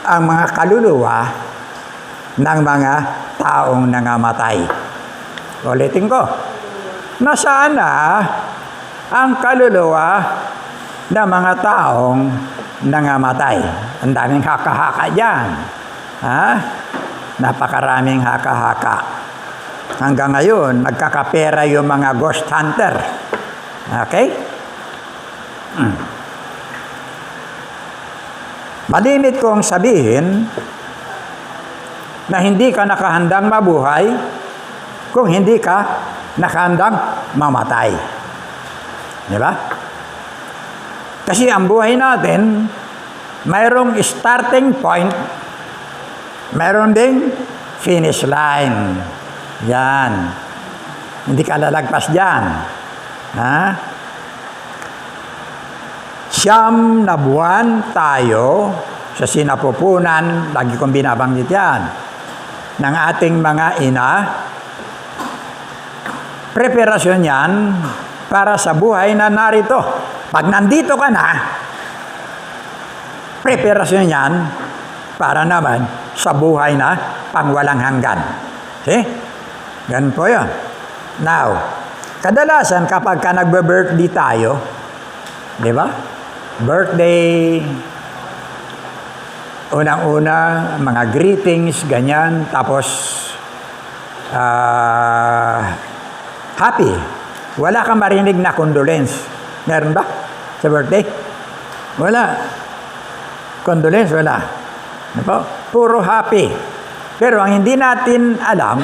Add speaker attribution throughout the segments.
Speaker 1: ang mga kaluluwa ng mga taong nangamatay. Ulitin ko, nasaan na ang kaluluwa ng mga taong nangamatay? Ang daming haka-haka dyan. Ha? Napakaraming haka-haka. Hanggang ngayon, nagkakapera yung mga ghost hunter. Okay? Malimit kong sabihin na hindi ka nakahandang mabuhay kung hindi ka nakahandang mamatay. Di ba? Kasi ang buhay natin, mayroong starting point, mayroon ding finish line. Yan. Hindi ka lalagpas dyan. Ha? 9 na buwan tayo sa sinapupunan, lagi kong binabanggit yan, ng ating mga ina. Preparasyon yan para sa buhay na narito. Pag nandito ka na, preparasyon yan para naman sa buhay na pangwalang hanggan. See? Ganun po yun. Now, kadalasan kapag ka nagbe-birthday tayo, di ba? Birthday, unang-una, mga greetings, ganyan, tapos happy. Wala kang marinig na condolence. Meron ba sa birthday? Wala. Condolence, wala. Puro happy. Pero ang hindi natin alam,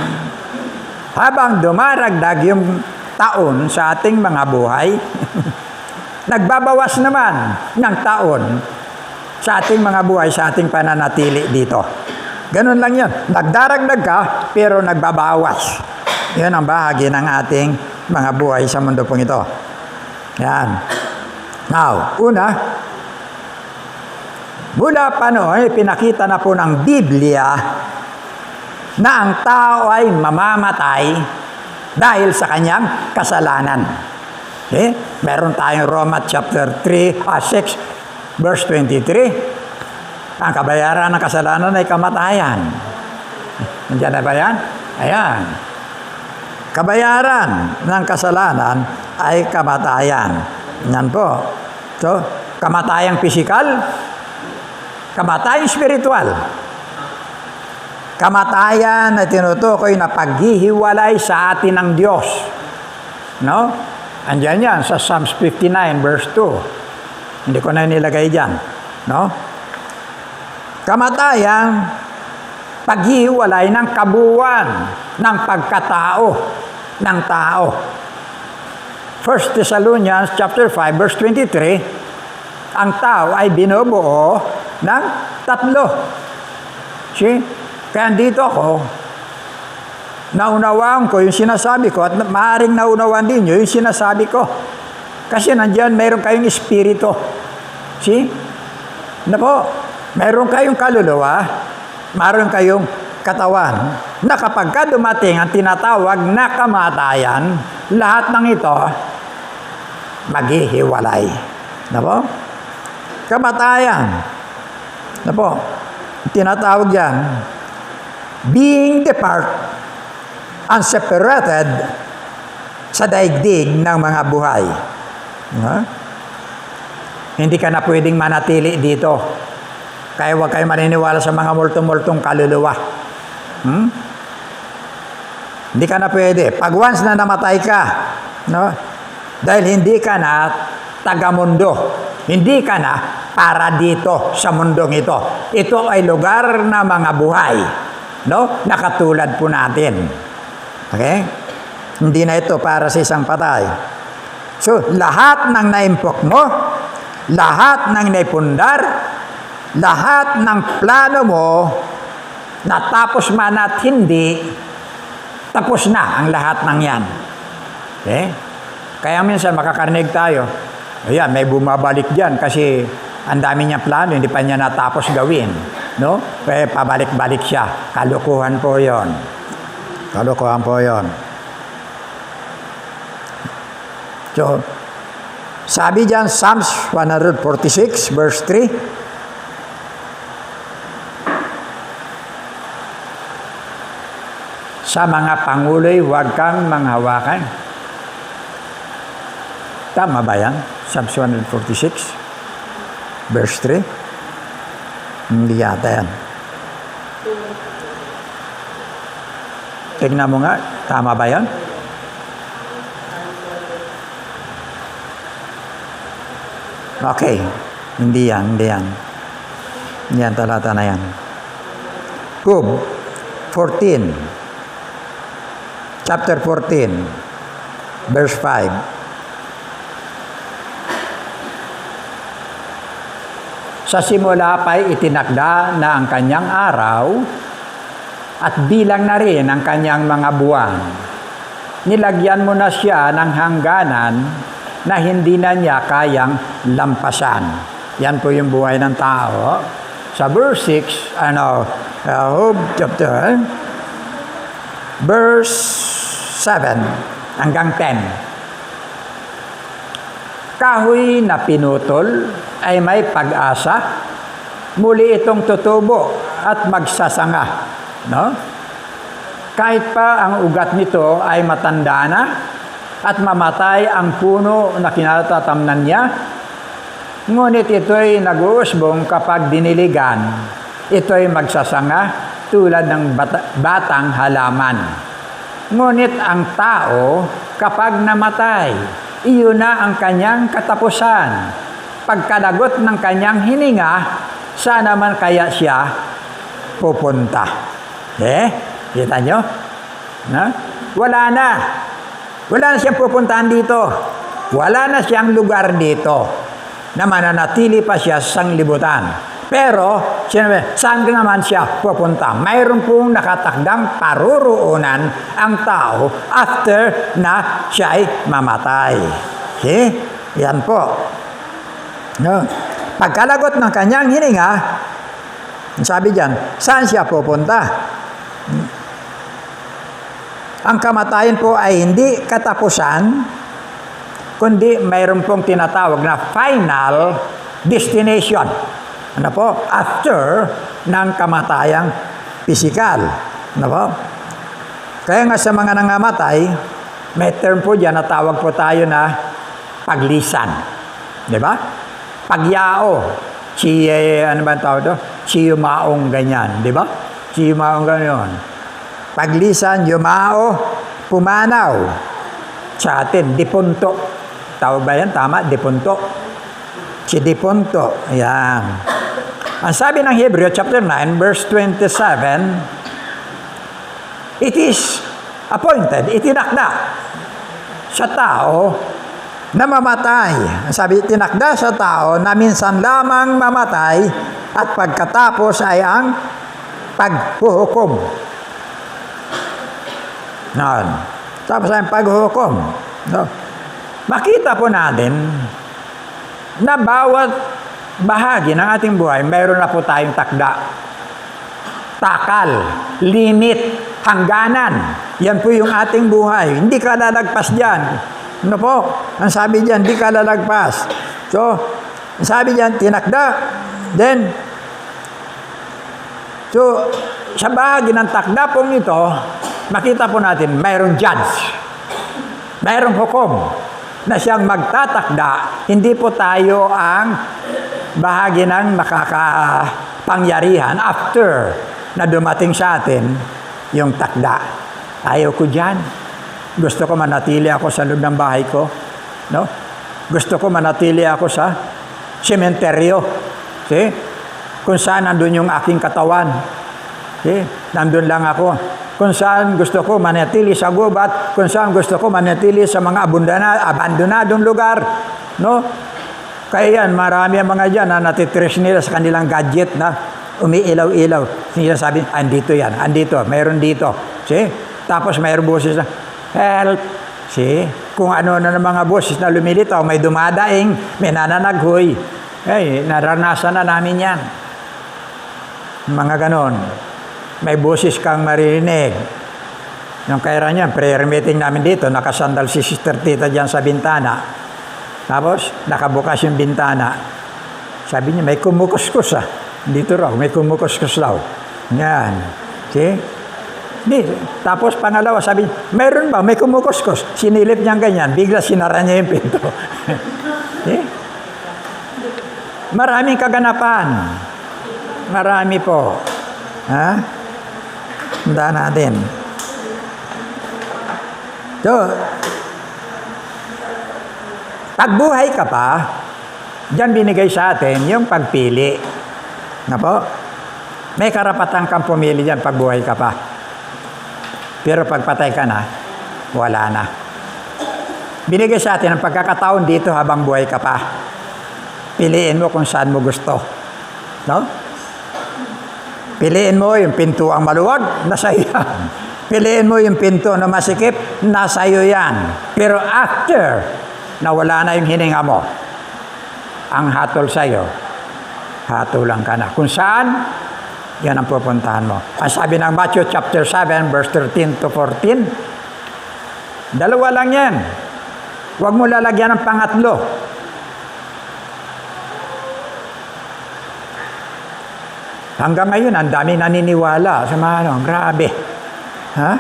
Speaker 1: habang dumaragdag yung taon sa ating mga buhay, nagbabawas naman ng taon sa ating mga buhay, sa ating pananatili dito. Ganun lang yun. Nagdaragdag ka, pero nagbabawas. Yun ang bahagi ng ating mga buhay sa mundo pong ito. Yan. Now, una, mula pa noon, pinakita na po ng Biblia na ang tao ay mamamatay dahil sa kanyang kasalanan. Okay? Meron tayong Romans chapter 6, verse 23. Ang kabayaran ng kasalanan ay kamatayan. Nandiyan na ba yan? Ayan. Kabayaran ng kasalanan ay kamatayan. Yan po. So, kamatayang pisikal, kamatayang spiritual. Kamatayan na tinutukoy na paghihiwalay sa atin ng Diyos. No? Andiyan yan sa Psalms 59 verse 2. Hindi ko na nilagay dyan. No? Kamatayang paghihiwalay ng kabuuan ng pagkatao ng tao. 1 Thessalonians chapter 5 verse 23, ang tao ay binubuo ng 3. See? Kaya dito ako, naunawaan ko yung sinasabi ko at maaaring naunawaan din nyo yung sinasabi ko. Kasi nandiyan, mayroon kayong espiritu. See? Na po, mayroon kayong kaluluwa, mayroon kayong katawan, na kapag ka dumating ang tinatawag na kamatayan, lahat ng ito, maghihiwalay. Na po? Kamatayan. Na po? Tinatawag yan, being depart and separated sa daigdig ng mga buhay. Hindi ka na pwedeng manatili dito. Kaya huwag kayo maniniwala sa mga multong-multong kaluluwa. Hindi ka na pwede. Pag once na namatay ka, no? Dahil hindi ka na taga-mundo. Hindi ka na para dito sa mundong ito. Ito ay lugar na mga buhay. No? Nakatulad po natin. Okay? Hindi na ito para sa isang patay. So, lahat ng naimpok mo, lahat ng naipundar, lahat ng plano mo, natapos man at hindi, tapos na ang lahat ng yan. Okay? Kaya minsan makakarinig tayo, ayan, may bumabalik dyan kasi ang dami niya plano, hindi pa niya natapos gawin. No? Kaya pabalik-balik siya. Kalukuhan po yon. Kalukuhan po yon. So, sabi dyan, Psalms 146, verse 3, Sa mga pangulo'y huwag kang manghawakan. Tama ba yan? Psalms 146, verse 3? Hindi yata yan. Tignan mo nga, tama ba yan? Okay, hindi yan. Hindi yan, talata na yan. Job 14, chapter 14, verse 5. Sa simula pa'y itinakda na ang kanyang araw at bilang na rin ang kanyang mga buwan. Nilagyan mo na siya ng hangganan na hindi na niya kayang lampasan. Yan po yung buhay ng tao. Sa verse 6, Job chapter, verse 7 hanggang 10. Kahoy na pinutol ay may pag-asa, muli itong tutubo at magsasanga. No? Kahit pa ang ugat nito ay matanda na at mamatay ang puno na kinatatamnan niya, ngunit ito'y nag-uusbong kapag diniligan. Ito'y magsasanga tulad ng batang halaman. Ngunit ang tao kapag namatay, iyon na ang kanyang katapusan. Pagkalagot ng kanyang hininga, saan naman kaya siya pupunta? Kita nyo? No? Wala na siyang pupuntahan dito. Wala na siyang lugar dito na mananatili pa siya sa sanglibutan. Pero, saan naman siya pupunta? Mayroon pong nakatakdang paruroonan ang tao after na siya ay mamatay. Okay? Yan po. No? Pagkalagot ng kanyang hininga, sabi diyan, saan siya pupunta? Ang kamatayan po ay hindi katapusan, kundi mayroon pong tinatawag na final destination. Ano po? After ng kamatayang pisikal. Ano po? Kaya nga sa mga nangamatay, may term po dyan na tawag po tayo na paglisan. Di ba? Pagyao. Ano ba ang tawag ito? Chiyumaong ganyan. Di ba? Chiyumaong ganyan. Paglisan, yumao, pumanaw. Sa atin, dipunto. Tawag ba yan? Tama? Dipunto. Si dipunto. Ayan. Ang sabi ng Hebrew chapter 9, verse 27, it is appointed, itinakda sa tao na mamatay. Ang sabi, itinakda sa tao na minsan lamang mamatay at pagkatapos ay ang paghuhukom. Noon. Tapos ay ang paghuhukom. No? Makita po natin na bawat bahagi ng ating buhay, mayroon na po tayong takda. Takal, limit, hangganan. Yan po yung ating buhay. Hindi ka lalagpas dyan. Ano po? Ang sabi dyan, hindi ka lalagpas. So, ang sabi dyan, tinakda. Then, so, sa bahagi ng takda pong ito, makita po natin, mayroong judge. Mayroong hukom na siyang magtatakda. Hindi po tayo ang bahagi ng makakapangyarihan after na dumating sa atin yung takda. Ayaw ko dyan. Gusto ko manatili ako sa loob ng bahay ko. No? Gusto ko manatili ako sa sementeryo. See? Kung saan nandun yung aking katawan. See? Nandun lang ako. Kung saan gusto ko manatili sa gubat, kung saan gusto ko manatili sa mga abandonadong lugar. No? Kaya yan, marami ang mga dyan na natitrash nila sa kanilang gadget na umiilaw-ilaw. Sinasabi, andito yan, andito, mayroon dito. See? Tapos mayroon boses na, help. See? Kung ano na ng mga boses na lumilitaw, may dumadaing, may nananaghoy. Naranasan na namin yan. Mga ganon. May boses kang maririnig. Yung kairan niyan, prayer meeting namin dito, nakasandal si Sister Tita dyan sa bintana. Tapos, nakabukas yung bintana. Sabi niya, may kumukuskus ah. Dito raw, may kumukuskus daw. Yan. See? Di, tapos pangalawa, sabi, mayroon ba? May kumukuskus. Sinilip niyang ganyan. Bigla sinara niya yung pinto. Eh? Maraming kaganapan. Marami po. Ha? Tandaan natin. So, pagbuhay ka pa, diyan binigay sa atin yung pagpili. Na po? May karapatan kang pumili diyan pagbuhay ka pa. Pero pagpatay ka na, wala na. Binigay sa atin ang pagkakataon dito habang buhay ka pa. Piliin mo kung saan mo gusto. No? Piliin mo yung pinto ang maluwag, nasa iyo yan. Piliin mo yung pinto na masikip, nasa iyo yan. Pero after na wala na yung hininga mo, ang hatol sa iyo, hatulan ka na. Kung saan, yan ang pupuntahan mo. Ang sabi ng Matthew chapter 7, verse 13 to 14, dalawa lang yan. Huwag mo lalagyan ng pangatlo. Hanggang ngayon, ang dami naniniwala sa mga grabe. Ha?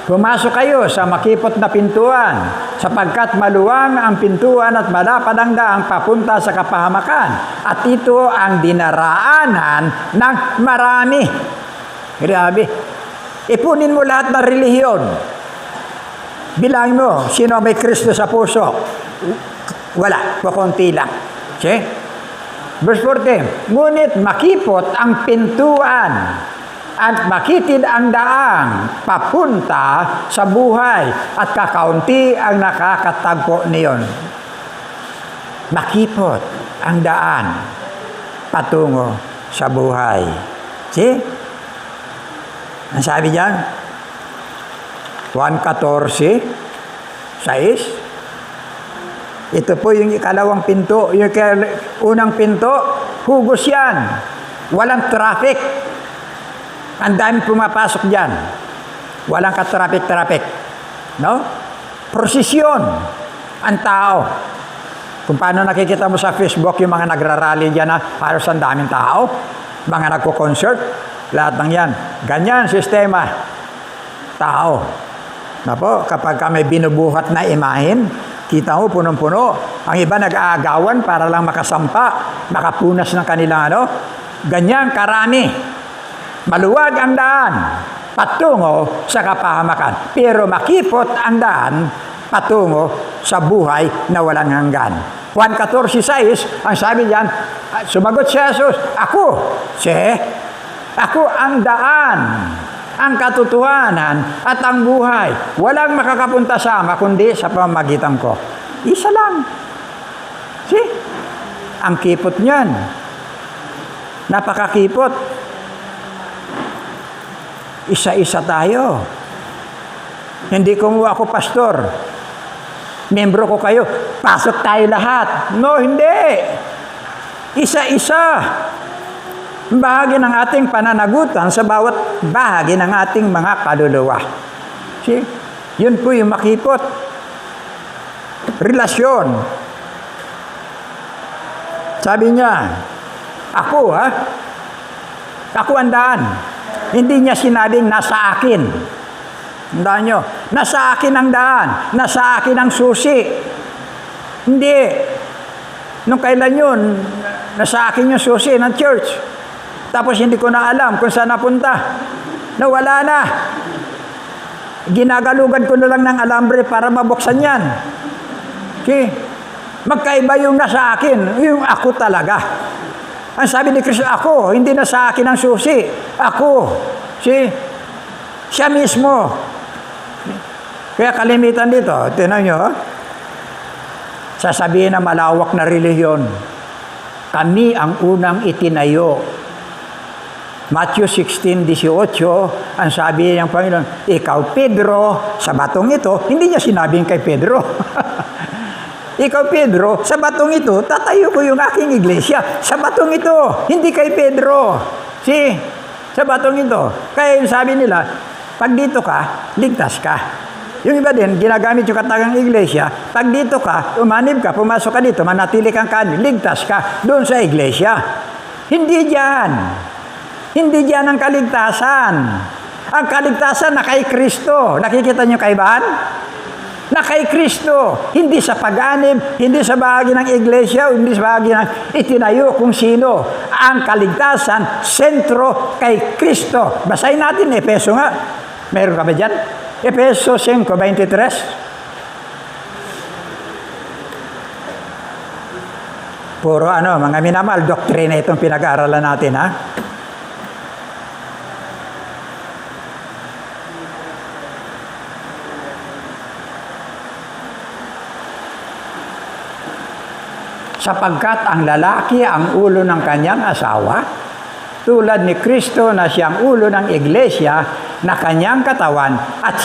Speaker 1: Pumasok kayo sa makipot na pintuan, sapagkat maluwang ang pintuan at malapad ang daang papunta sa kapahamakan. At ito ang dinaraanan ng marami. Grabe. Ipunin mo lahat ng relihiyon. Bilangin mo, sino may Kristo sa puso? Wala, kukunti lang. See? Verse 14, ngunit makipot ang pintuan at makitid ang daang papunta sa buhay at kakaunti ang nakakatagpo niyon. Makipot ang daan patungo sa buhay. See? Ang sabi diyan, 1:14, 6. Ito po yung ikalawang pinto. Yung unang pinto, hugos yan. Walang traffic. Ang dami pumapasok dyan. Walang ka-traffic. No? Prosesyon ang tao. Kung paano nakikita mo sa Facebook yung mga nagrarally dyan na halos ang daming tao, mga nagko-concert, lahat ng yan. Ganyan sistema. Tao. Na po, kapag may binubuhat na imahin, kita mo, punong-puno. Ang iba nag-aagawan para lang makasampa, makapunas ng kanilang Ganyan, karami. Maluwag ang daan patungo sa kapahamakan. Pero makipot ang daan patungo sa buhay na walang hanggan. 1:14-6, ang sabi diyan, sumagot si Jesus, ako ang daan, ang katotohanan at ang buhay. Walang makakapunta sa Ama kundi sa pamamagitan ko. Isa lang. See? Ang kipot niyan. Napakakipot. Isa-isa tayo. Hindi kumuha ako pastor. Membro ko kayo. Pasok tayo lahat. No, hindi. Isa-isa. Bahagi ng ating pananagutan sa bawat bahagi ng ating mga kaluluwa. See? Yun po yung makipot. Relasyon. Sabi niya, ako ang daan. Hindi niya sinabing nasa akin. Tandaan nyo, nasa akin ang daan. Nasa akin ang susi. Hindi. Nung kailan yun, nasa akin yung susi ng church. Tapos hindi ko na alam kung saan napunta. Nawala na. Ginagalugan ko na lang ng alambre para mabuksan yan. See? Magkaiba yung nasa akin. Yung ako talaga. Ang sabi ni Kristo, ako. Hindi na sa akin ang susi. Ako. See? Siya mismo. Kaya kalimitan dito. Tingnan nyo. Sasabihin na malawak na relihiyon. Kami ang unang itinayo. Matthew 16:18, ang sabi ng Panginoon, ikaw Pedro, sa batong ito, hindi niya sinabing kay Pedro. Ikaw Pedro, sa batong ito, tatayo ko yung aking iglesia. Sa batong ito, hindi kay Pedro. See? Sa batong ito. Kaya yung sabi nila, pag dito ka, ligtas ka. Yung iba din, ginagamit yung katagang iglesia, pag dito ka, umanib ka, pumasok ka dito, manatili kang kanin, ligtas ka, doon sa iglesia. Hindi diyan. Hindi diyan ang kaligtasan. Ang kaligtasan na kay Kristo. Nakikita niyo kaibahan? Na kay Kristo, hindi sa pag-anib, hindi sa bahagi ng iglesia, hindi sa bahagi ng itinayo kung sino. Ang kaligtasan, sentro kay Kristo. Basahin natin, Efeso nga. Meron ka ba dyan? Efeso 5:23. Puro mga minamahal, doktrina itong pinag-aaralan natin, ha? Sapagkat ang lalaki ang ulo ng kanyang asawa, tulad ni Kristo na siyang ulo ng iglesia na kanyang katawan, at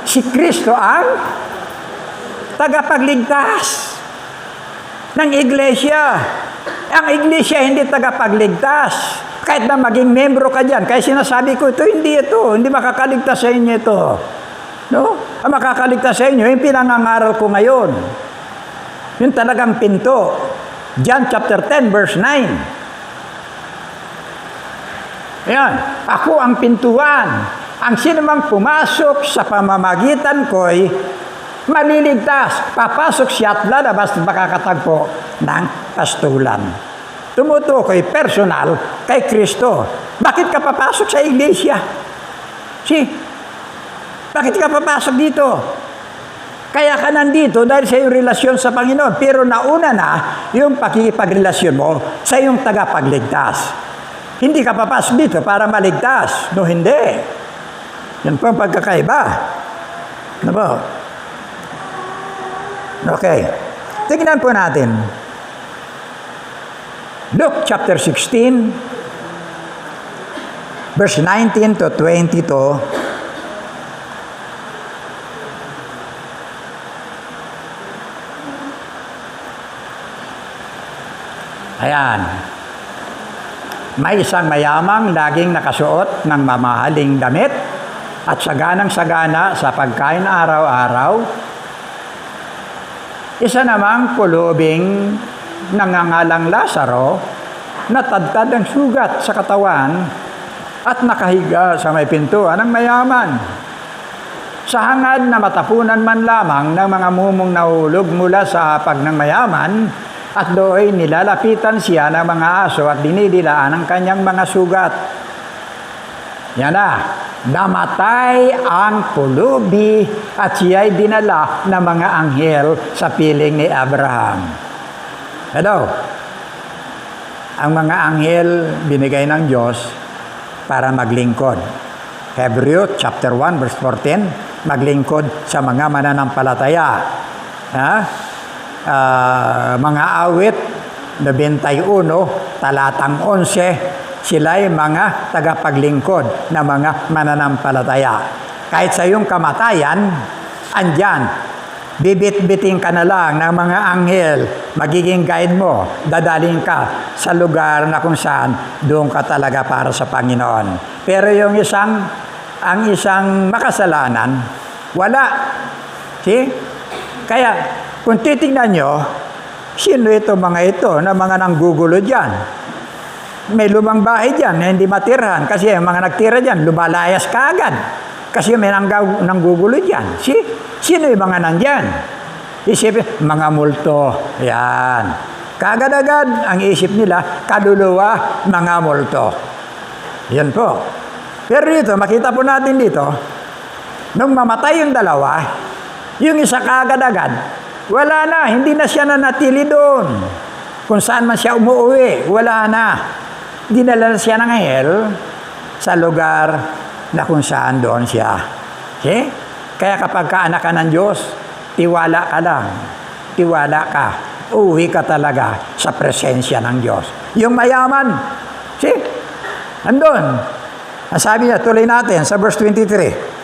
Speaker 1: si Kristo ang tagapagligtas ng iglesia. Ang iglesia hindi tagapagligtas. Kahit na maging membro ka dyan, kaya sinasabi ko, hindi makakaligtas sa inyo ito. No? Ang makakaligtas sa inyo, yung pinangangaral ko ngayon. Yung talagang pinto. John chapter 10, verse 9. Ayan. Ako ang pintuan. Ang sinumang pumasok sa pamamagitan ko'y maliligtas. Papasok siya at lalabas at makakatagpo ng pastulan. Tumutukoy personal kay Kristo. Bakit ka papasok sa iglesia? Bakit ka papasok dito? Kaya ka nandito dahil sa iyong relasyon sa Panginoon. Pero nauna na yung pakikipagrelasyon mo sa iyong tagapagligtas. Hindi ka papasok dito para maligtas. No, hindi. Yan po ang pagkakaiba. Ano ba? Okay. Tingnan po natin. Luke chapter 16, verse 19 to 22. Ayan. May isang mayamang laging nakasuot ng mamahaling damit at saganang-sagana sa pagkain araw-araw. Isa namang pulubing nangangalang Lazaro, natadtad ang sugat sa katawan at nakahiga sa may pintuan ng mayaman. Sa hangad na matapunan man lamang ng mga mumong nahulog mula sa hapag ng mayaman, at doon nilalapitan siya ng mga aso at dinidilaan ang kanyang mga sugat. Yan na, namatay ang pulubi at siya'y dinala ng mga anghel sa piling ni Abraham. Hello? Ang mga anghel binigay ng Diyos para maglingkod. Hebrew chapter 1 verse 14, maglingkod sa mga mananampalataya. Mga awit 91, talatang 11, sila'y mga tagapaglingkod na mga mananampalataya. Kahit sa iyong kamatayan, andyan, bibit-biting ka na lang ng mga anghel, magiging guide mo, dadaling ka sa lugar na kung saan doon ka talaga para sa Panginoon. Pero yung ang isang makasalanan, wala. See? Kaya, kung titingnan nyo, sino ito mga ito na mga nanggugulo dyan? May lumang bahay dyan na hindi matirhan kasi yung mga nagtira dyan, lumalayas ka agad. Kasi may nanggugulo dyan. Sino yung mga nandyan? Isipin, mga multo. Yan. Kagad-agad ang isip nila, kaluluwa, mga multo. Yan po. Pero dito, makita po natin dito, nung mamatay yung dalawa, yung isa kagad-agad, wala na, hindi na siya nanatili doon. Kung saan man siya umuwi, wala na. Dinala na siya ng anghel sa lugar na kung saan doon siya. Okay? Kaya kapag kaanak ka ng Diyos, tiwala ka lang. Tiwala ka. Uwi ka talaga sa presensya ng Diyos. Yung mayaman, see? Andun. Ang sabi niya, tuloy natin sa verse 23.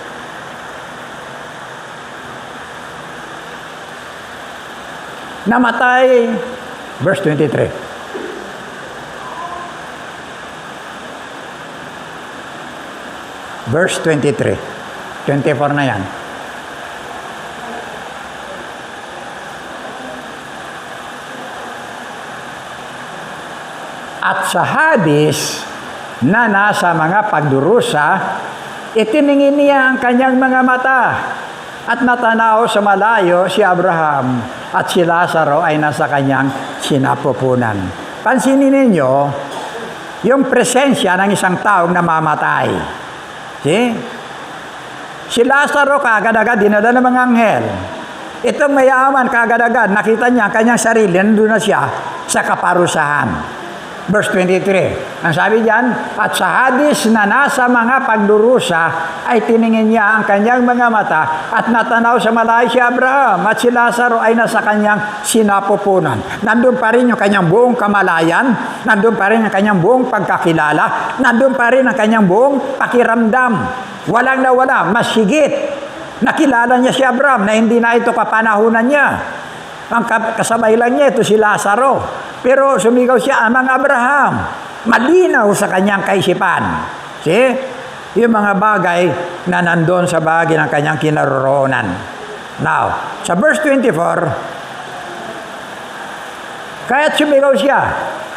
Speaker 1: Namatay, verse 23. Verse 23. 24 na yan. At sa Hades na nasa mga pagdurusa, itiningin niya ang kanyang mga mata at natanaw sa malayo si Abraham at si Lazaro ay nasa kanyang sinapupunan. Pansinin ninyo yung presensya ng isang taong namamatay. See? Si Lazaro kagad-agad dinala ng mga anghel. Itong mayaman kagad-agad nakita niya ang kanyang sarili, nandun na siya sa kaparusahan. Verse 23, ang sabi diyan, at sa Hades na nasa mga pagdurusa ay tiningin niya ang kanyang mga mata at natanaw sa malayo si Abraham at si Lazaro ay nasa kanyang sinapupunan. Nandun pa rin yung kanyang buong kamalayan, nandun pa rin ang kanyang buong pagkakilala, nandun pa rin ang kanyang buong pakiramdam. Walang nawala, mas higit. Nakilala niya si Abraham na hindi na ito kapanahunan niya. Ang kasabay lang niya ito si Lazaro. Pero sumigaw siya, Amang Abraham. Malinaw sa kanyang kaisipan. See? Yung mga bagay na nandun sa bahagi ng kanyang kinaroroonan. Now, sa verse 24, kaya't sumigaw siya,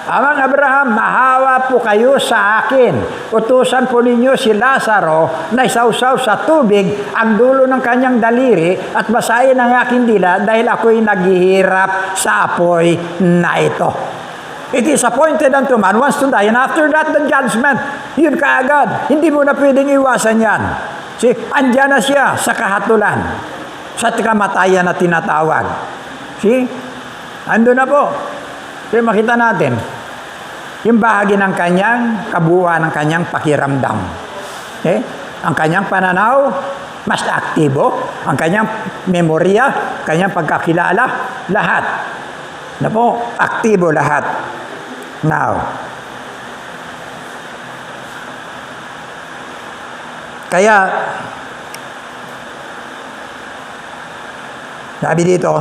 Speaker 1: Amang Abraham, mahawa po kayo sa akin. Utusan po ninyo si Lazaro na isawsaw sa tubig ang dulo ng kanyang daliri at basahin ang aking dila dahil ako'y naghihirap sa apoy na ito. It is appointed unto man once to die, and after that the judgment. Yun kaagad. Hindi mo na pwedeng iwasan yan. See, andyan na siya sa kahatulan, sa kamatayan na tinatawag. See? Ando na po. Pero makita natin, yung bahagi ng kanyang kabuuan, ng kanyang pakiramdam. Okay? Ang kanyang pananaw, mas aktibo. Ang kanyang memorya, kanyang pagkakilala, lahat. Na po, aktibo lahat. Now, kaya, sabi dito,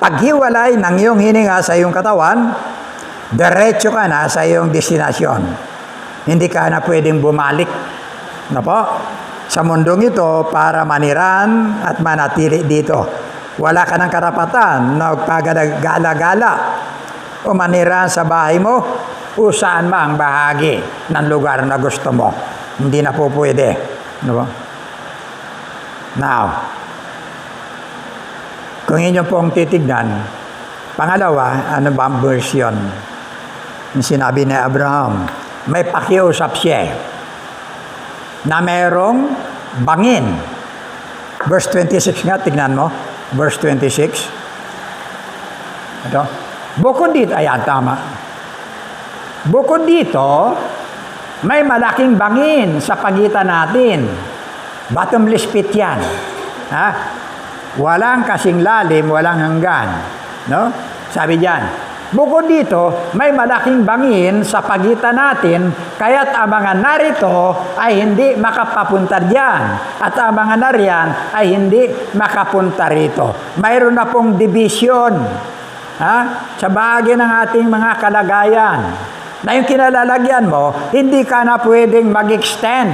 Speaker 1: paghiwalay ng iyong hininga sa iyong katawan, diretso ka na sa iyong destinasyon. Hindi ka na pwedeng bumalik sa mundong ito para maniran at manatili dito. Wala ka ng karapatan na pagala-gala o maniran sa bahay mo o saan man ang bahagi ng lugar na gusto mo. Hindi na po pwede. Now, kung inyo pong titignan, pangalawa, ano ba ang version? Yung sinabi ni Abraham, may pakiusap siya na mayroong bangin. Verse 26 nga, tignan mo. Verse 26. Ito. Bukod dito, ayan, tama. Bukod dito, may malaking bangin sa pagitan natin. Bottomless pit yan. Ha? Walang kasing lalim, walang hanggan. No? Sabi diyan, bukod dito, may malaking bangin sa pagitan natin, kaya't ang mga narito ay hindi makapapunta diyan. At ang mga nariyan ay hindi makapunta rito. Mayroon na pong division sa bahagi ng ating mga kalagayan. Na yung kinalalagyan mo, hindi ka na pwedeng mag-extend.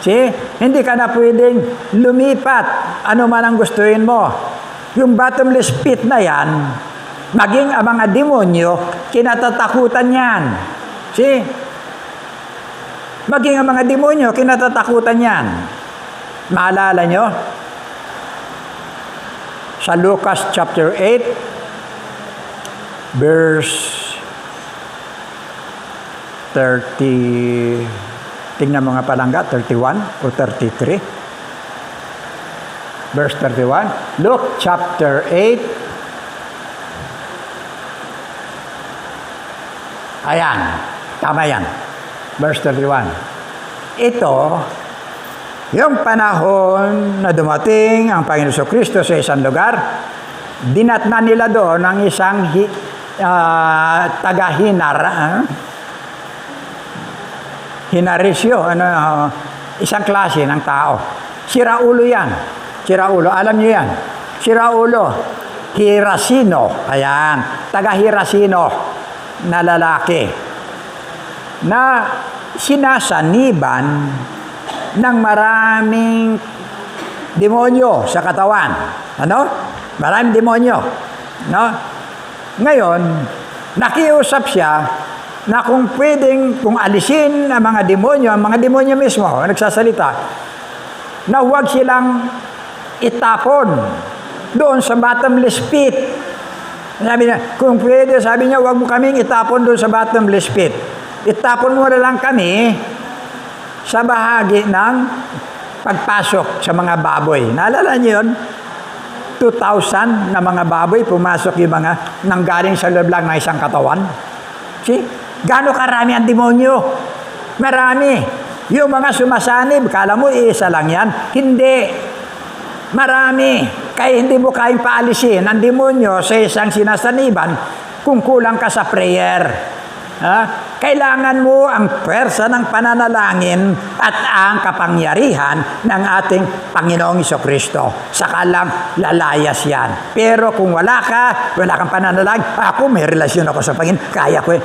Speaker 1: See? Hindi ka na pwedeng lumipat. Ano man ang gustuin mo. Yung bottomless pit na yan, maging ang mga demonyo, kinatatakutan yan. See? Maging ang mga demonyo, kinatatakutan yan. Maalala nyo? Sa Lucas chapter 8, verse 30... Tingnan mga palangga, 31 o 33. Verse 31. Luke chapter 8. Ayan. Tama yan. Verse 31. Ito, yung panahon na dumating ang Panginoon Kristo sa isang lugar, dinatnan nila doon ang isang taga-hinara. Hinarisyo, isang klase ng tao. Si Raulo yan. Si Raulo, alam niyo yan. Si Raulo, Hirasino. Ayan, taga-Hirasino na lalaki. Na sinasaniban ng maraming demonyo sa katawan. Ano? Maraming demonyo. No? Ngayon, nakiusap siya na kung alisin ang mga demonyo mismo, nagsasalita, na huwag silang itapon doon sa bottomless pit. Sabi niya, kung pwede, sabi niya, huwag mo kaming itapon doon sa bottomless pit. Itapon mo na lang kami sa bahagi ng pagpasok sa mga baboy. Naalala niyo yun? 2,000 na mga baboy, pumasok yung mga nanggaling sa loob lang ng isang katawan. See? Gaano karami ang demonyo? Marami. Yung mga sumasanib, kala mo iisa lang yan? Hindi. Marami. Kaya hindi mo kayang paalisin ang demonyo sa isang sinasaniban kung kulang ka sa prayer. Kailangan mo ang pwersa ng pananalangin at ang kapangyarihan ng ating Panginoong Jesucristo. Saka lang lalayas yan. Pero kung wala kang pananalangin, ako may relasyon ako sa Panginoon, kaya ko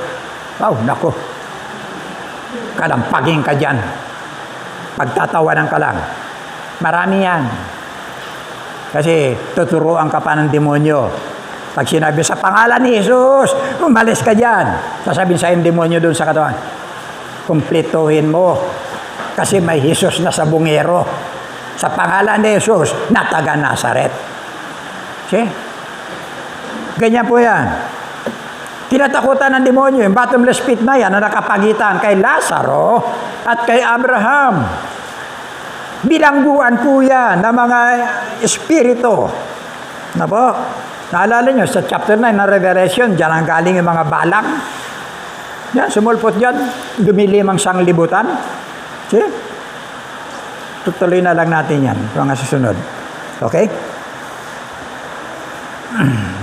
Speaker 1: naku. Kalampagin ka dyan. Pagtatawanan ka lang. Marami yan. Kasi tuturuan ka pa ng demonyo. Pag sinabi sa pangalan ni Jesus, umalis ka dyan. Sasabihin sa yung demonyo doon sa katawan, kumplituhin mo. Kasi may Jesus na sa bungero. Sa pangalan ni Jesus, na taga Nazaret. See? Ganyan po yan. Tinatakutan ng demonyo, yung bottomless pit na yan, na nakapagitan kay Lazaro at kay Abraham. Bilangguan po yan ng mga espiritu. Na po? Naalala nyo, sa chapter 9 ng Revelation, dyan ang galing yung mga balang. Yan, sumulpot dyan, dumilimang sanglibutan. See? Tutuloy na lang natin yan, mga susunod. Okay?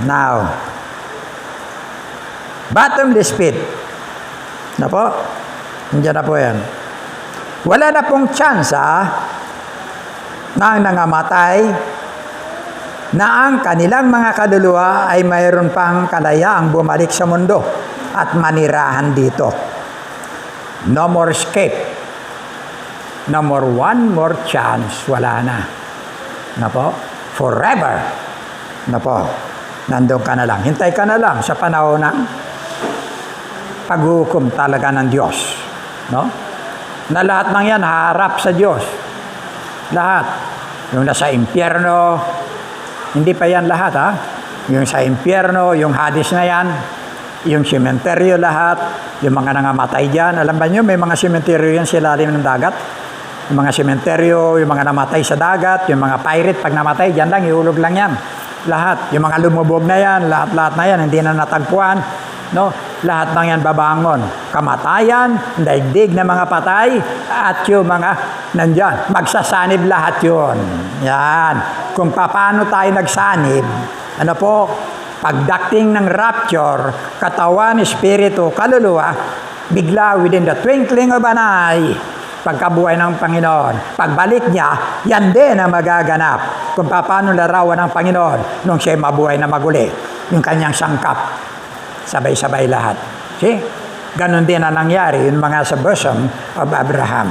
Speaker 1: Now, bottomless pit. Na po? Nandiyan na po yan. Wala na pong tsansa na ang nangamatay na ang kanilang mga kaluluwa ay mayroon pang kalayaang bumalik sa mundo at manirahan dito. No more escape. No more one more chance. Wala na. Na po? Forever. Na po? Nandun ka na lang. Hintay ka na lang sa panahon ng paghukom talaga ng Diyos. No? Na lahat ng yan harap sa Diyos. Lahat. Yung nasa impyerno, hindi pa yan lahat, ha? Yung sa impyerno, yung Hades na yan, yung sementeryo lahat, yung mga nangamatay dyan. Alam ba nyo, may mga sementeryo yan sa ilalim ng dagat. Yung mga sementeryo, yung mga namatay sa dagat, yung mga pirate, pag namatay, dyan lang, iulog lang yan. Lahat. Yung mga lumubog na yan, lahat na yan, hindi na natagpuan. No? Lahat ng yan babangon. Kamatayan, daigdig na mga patay, at yung mga nandyan. Magsasanib lahat yun. Yan. Kung paano tayo nagsanib, ano po, pagdating ng rapture, katawan, espiritu, kaluluwa, bigla within the twinkling of an eye, pagkabuhay ng Panginoon, pagbalik niya, yan din ang magaganap. Kung paano larawan ng Panginoon nung siya'y mabuhay na maguli, yung kanyang sangkap. Sabay-sabay lahat. See? Ganon din ang nangyari, yung mga sa bosom of Abraham.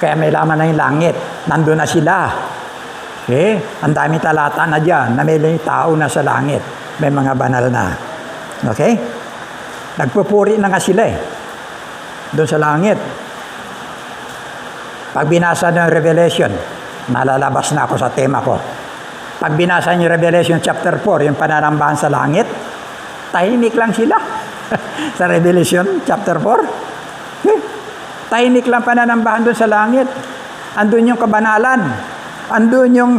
Speaker 1: Kaya may laman na yung langit. Nandun na sila. See? Ang dami talata na dyan, na may tao na sa langit. May mga banal na. Okay? Nagpupuri na nga sila doon sa langit. Pag binasa ng Revelation, nalalabas na ako sa tema ko. Pag binasa niyo Revelation chapter 4, yung pananambahan sa langit, tahimik lang sila. Sa Revelation chapter 4. Tahimik lang pananambahan doon sa langit. Andun yung kabanalan. Andun yung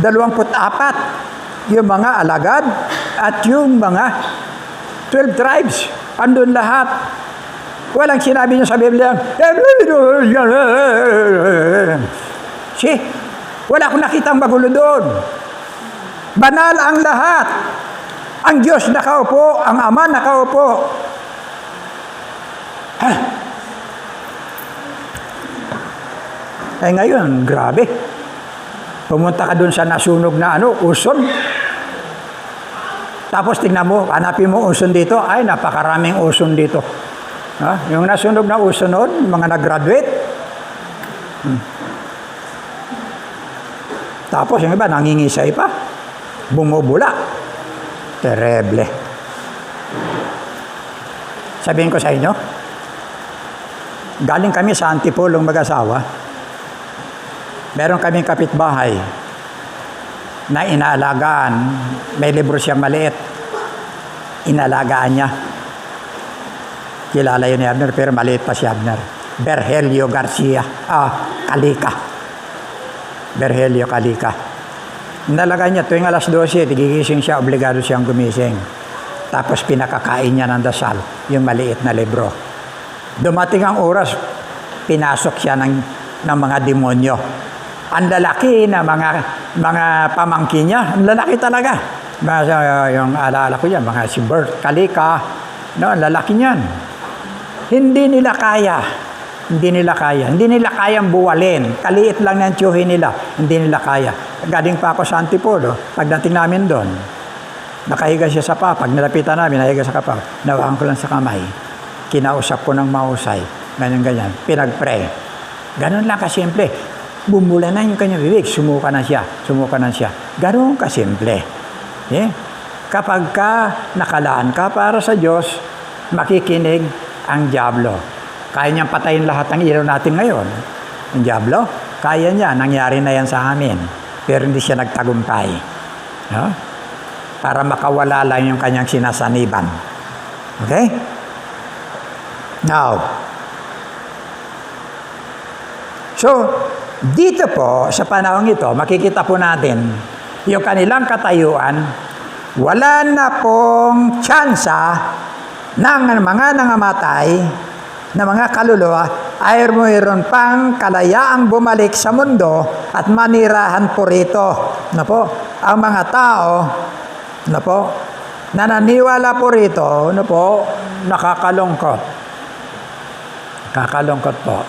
Speaker 1: 24, yung mga alagad, at yung mga 12 tribes. Andun lahat. Walang sinabi niyo sa Biblia, see, wala akong nakitang magulo doon. Banal ang lahat. Ang Diyos nakaupo, ang Ama nakaupo. Eh ngayon, grabe. Pumunta ka dun sa nasunog na uson. Tapos tingnan mo, hanapin mo uson dito. Ay, napakaraming uson dito. Yung nasunog na uson noon, mga nag-graduate. Tapos yung iba, nangingisay pa. Bumubula. Terrible. sabihin ko sa inyo, galing kami sa Antipolong mag-asawa. Meron kaming kapitbahay na inaalagaan. May libro siya maliit. Inalagaan niya. Kilala yun ni Abner, pero maliit pa si Abner. Berhelio Garcia. Calika. Berhelio Calika. Inalagaan niya tuwing alas 12, gigising siya, obligado siyang gumising. Tapos pinakakain niya ng dasal, yung maliit na libro. Dumating ang oras, pinasok siya ng mga demonyo. Ang lalaki na mga pamangkin niya, ang lalaki talaga. Yung alaala ko yan, mga si Bert Calika, no, ang lalaki niyan. Hindi nila kaya. Hindi nila kayang buwalin. Kaliit lang ng tiyuhin nila. Hindi nila kaya. Galing pa ako sa Antipolo. Pagdating namin doon, nakahiga siya sa papag. Nilapitan namin, nahiga sa kapag. Nawaan ko lang sa kamay. Kinausap ko ng mausay. Ganyan. Pinag-pray. Ganon lang kasimple. Bumula na yung kanyang bibig. Sumuka na siya. Ganon kasimple. Kapag ka nakalaan ka para sa Diyos, makikinig ang dyablo. Kaya niyang patayin lahat ng ilaw natin ngayon. Ang dyablo, kaya niya. Nangyari na yan sa amin. Pero hindi siya nagtagumpay. No? Para makawala lang yung kanyang sinasaniban. Okay? Now, so, dito po, sa panahon ito, makikita po natin yung kanilang katayuan, wala na pong tsansa ng mga nangamatay na mga kaluluwa ay mayroon pang kalayaang bumalik sa mundo at manirahan po rito. Na po, ang mga tao, na po, nananiwala po rito, na po, nakakalungkot. Nakakalungkot po.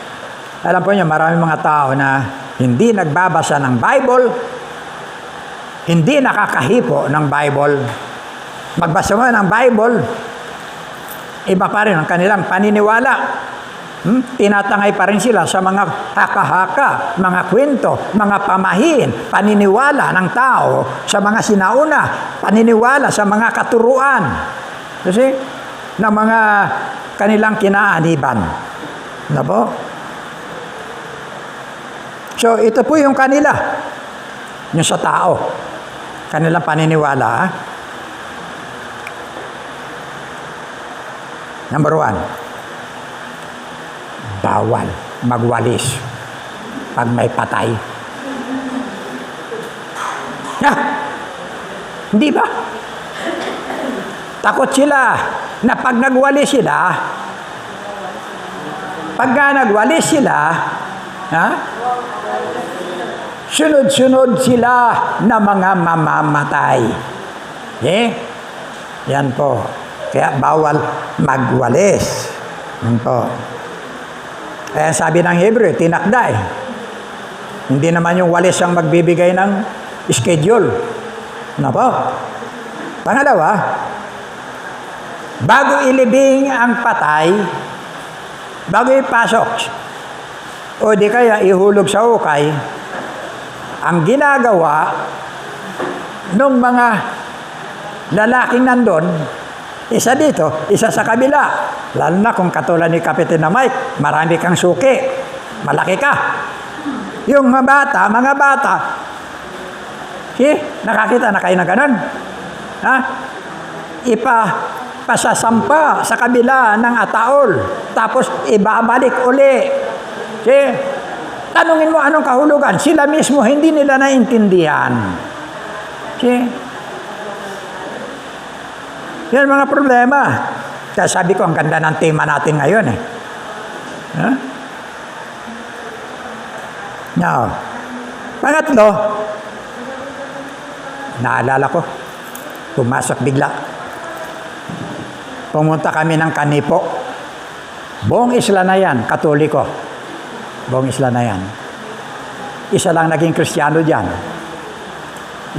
Speaker 1: Alam po niyo, maraming mga tao na hindi nagbabasa ng Bible, hindi nakakahipo ng Bible. Magbasa mo ng Bible, iba pa rin ang kanilang paniniwala. Tinatangay pa rin sila sa mga haka-haka, mga kwento, mga pamahiin, paniniwala ng tao sa mga sinauna, paniniwala sa mga katuruan. Kasi, ng mga kanilang kinaaniban. Na po? So, ito po yung kanila. Yung sa tao. Kanilang paniniwala. Number 1, bawal magwalis pag may patay. Hindi ba? Takot sila na pag nagwalis sila, sunod-sunod sila na mga mamamatay. Yan po. Kaya bawal magwalis. Yan po. Kaya sabi ng Hebreo, tinakda . Hindi naman yung walis ang magbibigay ng schedule. Ano po? Pangalawa, bago ilibing ang patay, bago ipasok, o di kaya ihulog sa ukay, ang ginagawa ng mga lalaking nandun, isa dito, isa sa kabila. Lalo na kung katulad ni Kapitan na Mike, marami kang suki, malaki ka. Yung mga bata, nakakita na kayo na ganun? Pasasampa sa kabila ng ataol, tapos ibabalik uli. Tanungin mo anong kahulugan, sila mismo hindi nila naintindihan. Yan mga problema. Kaya sabi ko, ang ganda ng tema natin ngayon . Now, pangatlo, naalala ko, pumasok bigla. Pumunta kami ng Kanipo. Buong isla na yan, Katoliko. Buong isla na yan. Isa lang naging Kristiyano dyan.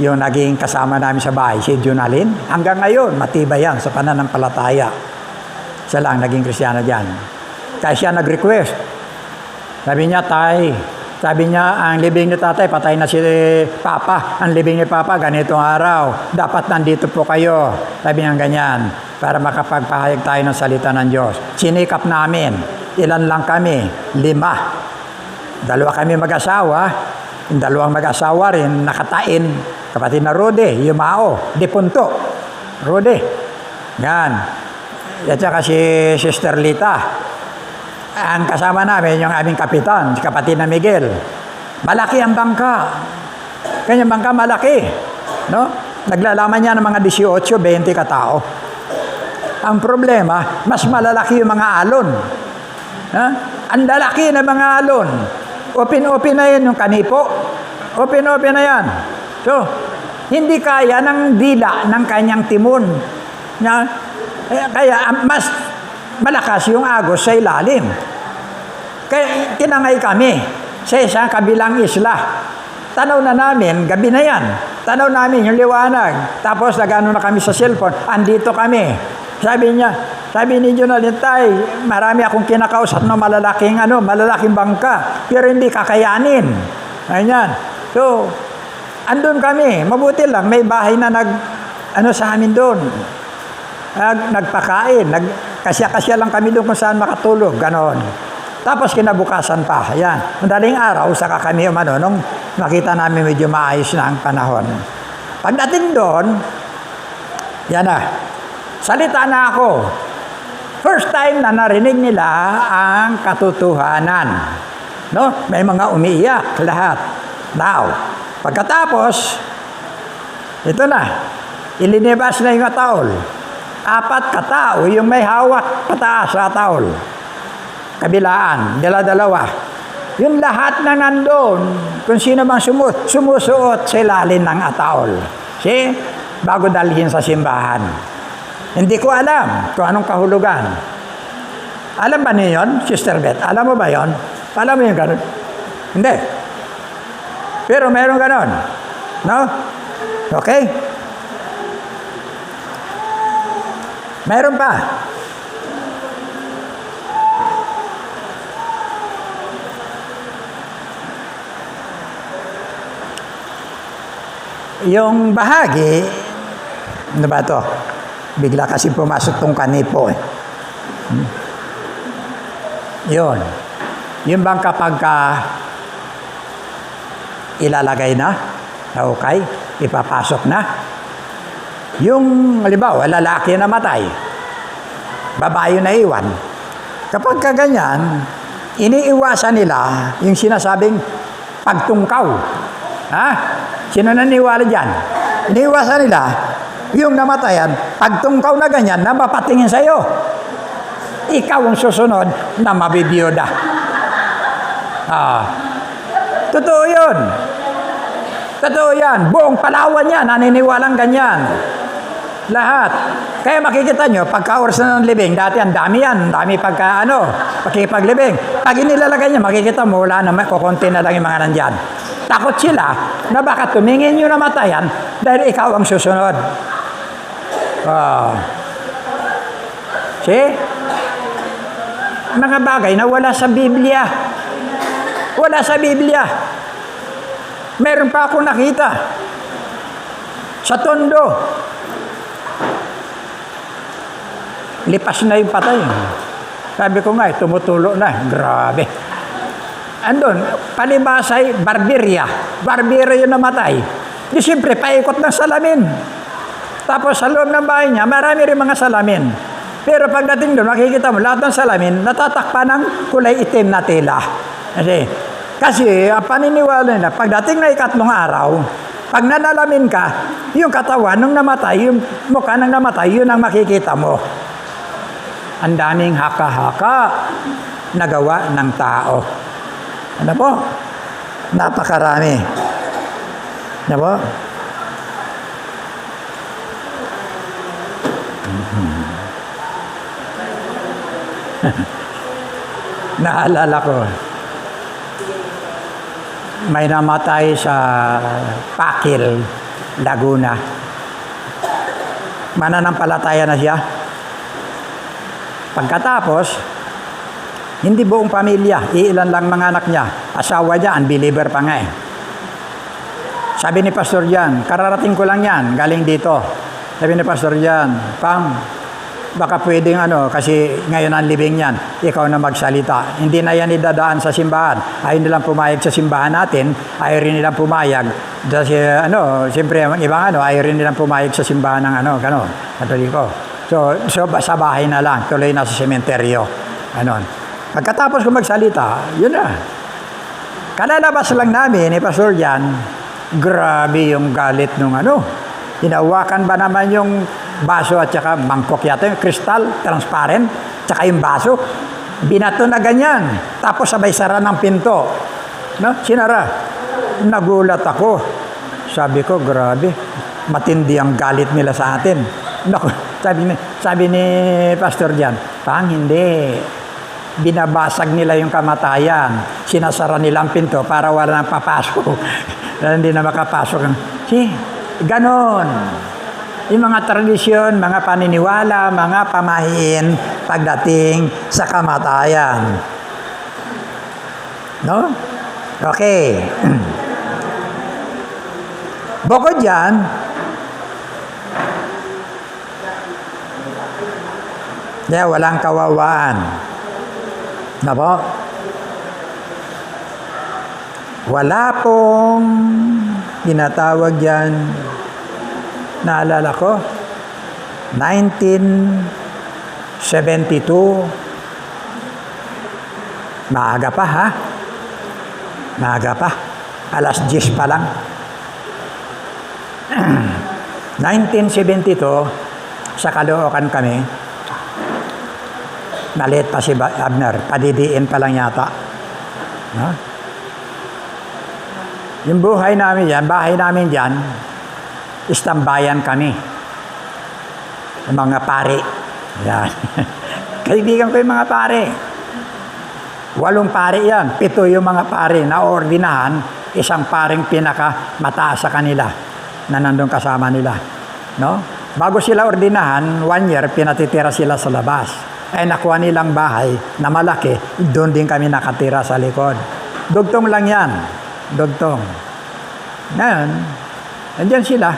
Speaker 1: Yung naging kasama namin sa bahay, si Junalyn. Hanggang ngayon, matibay yan sa pananampalataya. Siya lang naging Kristiyano dyan. Kaya siya nag-request. Sabi niya, ang libing ni tatay, patay na si Papa. Ang libing ni Papa, ganitong araw. Dapat nandito po kayo. Sabi niya ganyan. para makapagpahayag tayo ng salita ng Diyos. Sinikap namin. Ilan lang kami? 5. 2 kami mag-asawa. Yung 2 mag-asawa rin, nakatain. Kapatid na Rode, Yumao, Dipunto. Rode. Yan. At saka si Sister Lita. Ang kasama namin, yung aming kapitan, si kapatid na Miguel. Malaki ang bangka. Kanyang bangka malaki. No? Naglalaman niya ng mga 18, 20 katao. Ang problema, mas malalaki yung mga alon. Ha? Ang lalaki na mga alon. Open na yan yung kanipo. Open na yan. So, hindi kaya ng dila ng kanyang timon. Kaya mas malakas yung agos sa ilalim. Kaya tinangay kami sa isang kabilang isla. Tanaw na namin, gabi na yan. Tanaw namin yung liwanag. Tapos nagano na kami sa cellphone. Andito kami. Sabi ni Jonathan, tay, marami akong kinakausap na malalaking bangka. Pero hindi kakayanin. Ayan. So, andun kami. Mabuti lang, may bahay na sa amin doon. Nagpakain. Kasya-kasya lang kami doon kung saan makatulog. Ganon. Tapos kinabukasan pa. Ayan. Madaling araw, saka kami nung nakita namin medyo maayos na ang panahon. Pagdating doon, yan na. Salita na ako. First time na narinig nila ang katotohanan. No? May mga umiiyak lahat. Now, pagkatapos, ito na. Ilinibas na yung ataol. 4 katao yung may hawak pataas sa ataol. Kabilaan, dala-dalawa. Yung lahat na nandun, kung sino mang sumusuot sa ilalim ng ataol. See? Bago dalhin sa simbahan. Hindi ko alam kung anong kahulugan. Alam ba niyo yun, Sister Beth? Alam mo ba yun? Alam mo yung ganun? Hindi. Pero meron ganun. No? Okay? Meron pa. Yung bahagi, ano ba ito? Bigla kasi pumasok tong kanipo eh. Yun. Yung bang kapag ilalagay na, okay, ipapasok na. Yung, halimbawa, lalaki na matay, babae na iwan. Kapag kaganyan, iniiwasan nila yung sinasabing pagtungkaw. Ha? Sino naniwala dyan? Iniiwasan nila yung namatayan, pagtungkaw na ganyan, na mapatingin sa'yo. Ikaw ang susunod na mabibiyoda. Totoo yun. Totoo yan. Buong Palawan yan, naniniwalang ganyan. Lahat. Kaya makikita nyo, pagka oras na ng libing, dati ang dami yan, dami pakipaglibing. Pag inilalagay nyo, makikita mo, wala na, kukunti na lang yung mga nandyan. Takot sila na baka tumingin yung namatayan dahil ikaw ang susunod. See? Mga bagay na wala sa Biblia. Wala sa Biblia. Meron pa akong nakita sa Tondo. Lipas na yung patay. Sabi ko nga, tumutulo na. Grabe. Andun, palibasay, Barberia. Barberia yung namatay. Di siyempre, paikot ng salamin. Tapos sa loob ng bahay niya, marami rin mga salamin. Pero pagdating doon, makikita mo, lahat ng salamin, natatakpan ng kulay itim na tela. Kasi ang paniniwala nila, pagdating na 3 araw, pag nanalamin ka, yung katawan ng namatay, yung mukha ng namatay, yun ang makikita mo. Ang daming haka-haka na gawa ng tao. Ano po? Napakarami. Ano po? Naalala ko, may namatay sa Pakil, Laguna. Mananampalataya na siya. Pagkatapos, hindi buong pamilya, iilan lang mga anak niya. Asawa niya, unbeliever pa nga eh. Sabi ni Pastor Jan, kararating ko lang yan, galing dito. Sabi ni Pastor Jan, Pam, baka pwedeng kasi ngayon ang libing yan, ikaw na magsalita. Hindi na yan idadaan sa simbahan. Ayaw nilang pumayag sa simbahan natin, ayaw rin nilang pumayag. Kasi siyempre, ibang ayaw rin nilang pumayag sa simbahan ng Katoliko. So, sa bahay na lang, tuloy na sa sementeryo. Pagkatapos ko magsalita, yun na. Kalalabas lang namin, Pastor Jan, grabe yung galit nung hinawakan ba naman yung baso at saka mangkok yata, yung kristal, transparent, tsaka yung baso. Binato na ganyan. Tapos sabay sara ng pinto. Sinara. Nagulat ako. Sabi ko, grabe. Matindi ang galit nila sa atin. Sabi ni Pastor Jan, hindi. Binabasag nila yung kamatayan. Sinasara nila ang pinto para wala nang papasok. Hindi na makapasok. Ganon. Yung mga tradisyon, mga paniniwala, mga pamahiin pagdating sa kamatayan. No? Okay. Bukod dyan, walang kawawaan. Wala pong tinatawag yan. Naalala ko, 1972, maaga pa ha? Maaga pa. Alas 10 pa lang. 1972, sa Caloocan kami, maliit pa si Abner, padidiin pa lang yata. Yung buhay namin dyan, bahay namin dyan, istambayan kami. Yung mga pare. Yan. Kaibigan ko yung mga pare. 8 pare yan. 7 yung mga pare na ordinahan, isang paring pinaka mataas sa kanila na nandun kasama nila. Bago sila ordinahan, 1 year, pinatitira sila sa labas. Nakuha nilang bahay na malaki, doon din kami nakatira sa likod. Dugtong lang yan. Dugtong. Ngayon, andyan sila.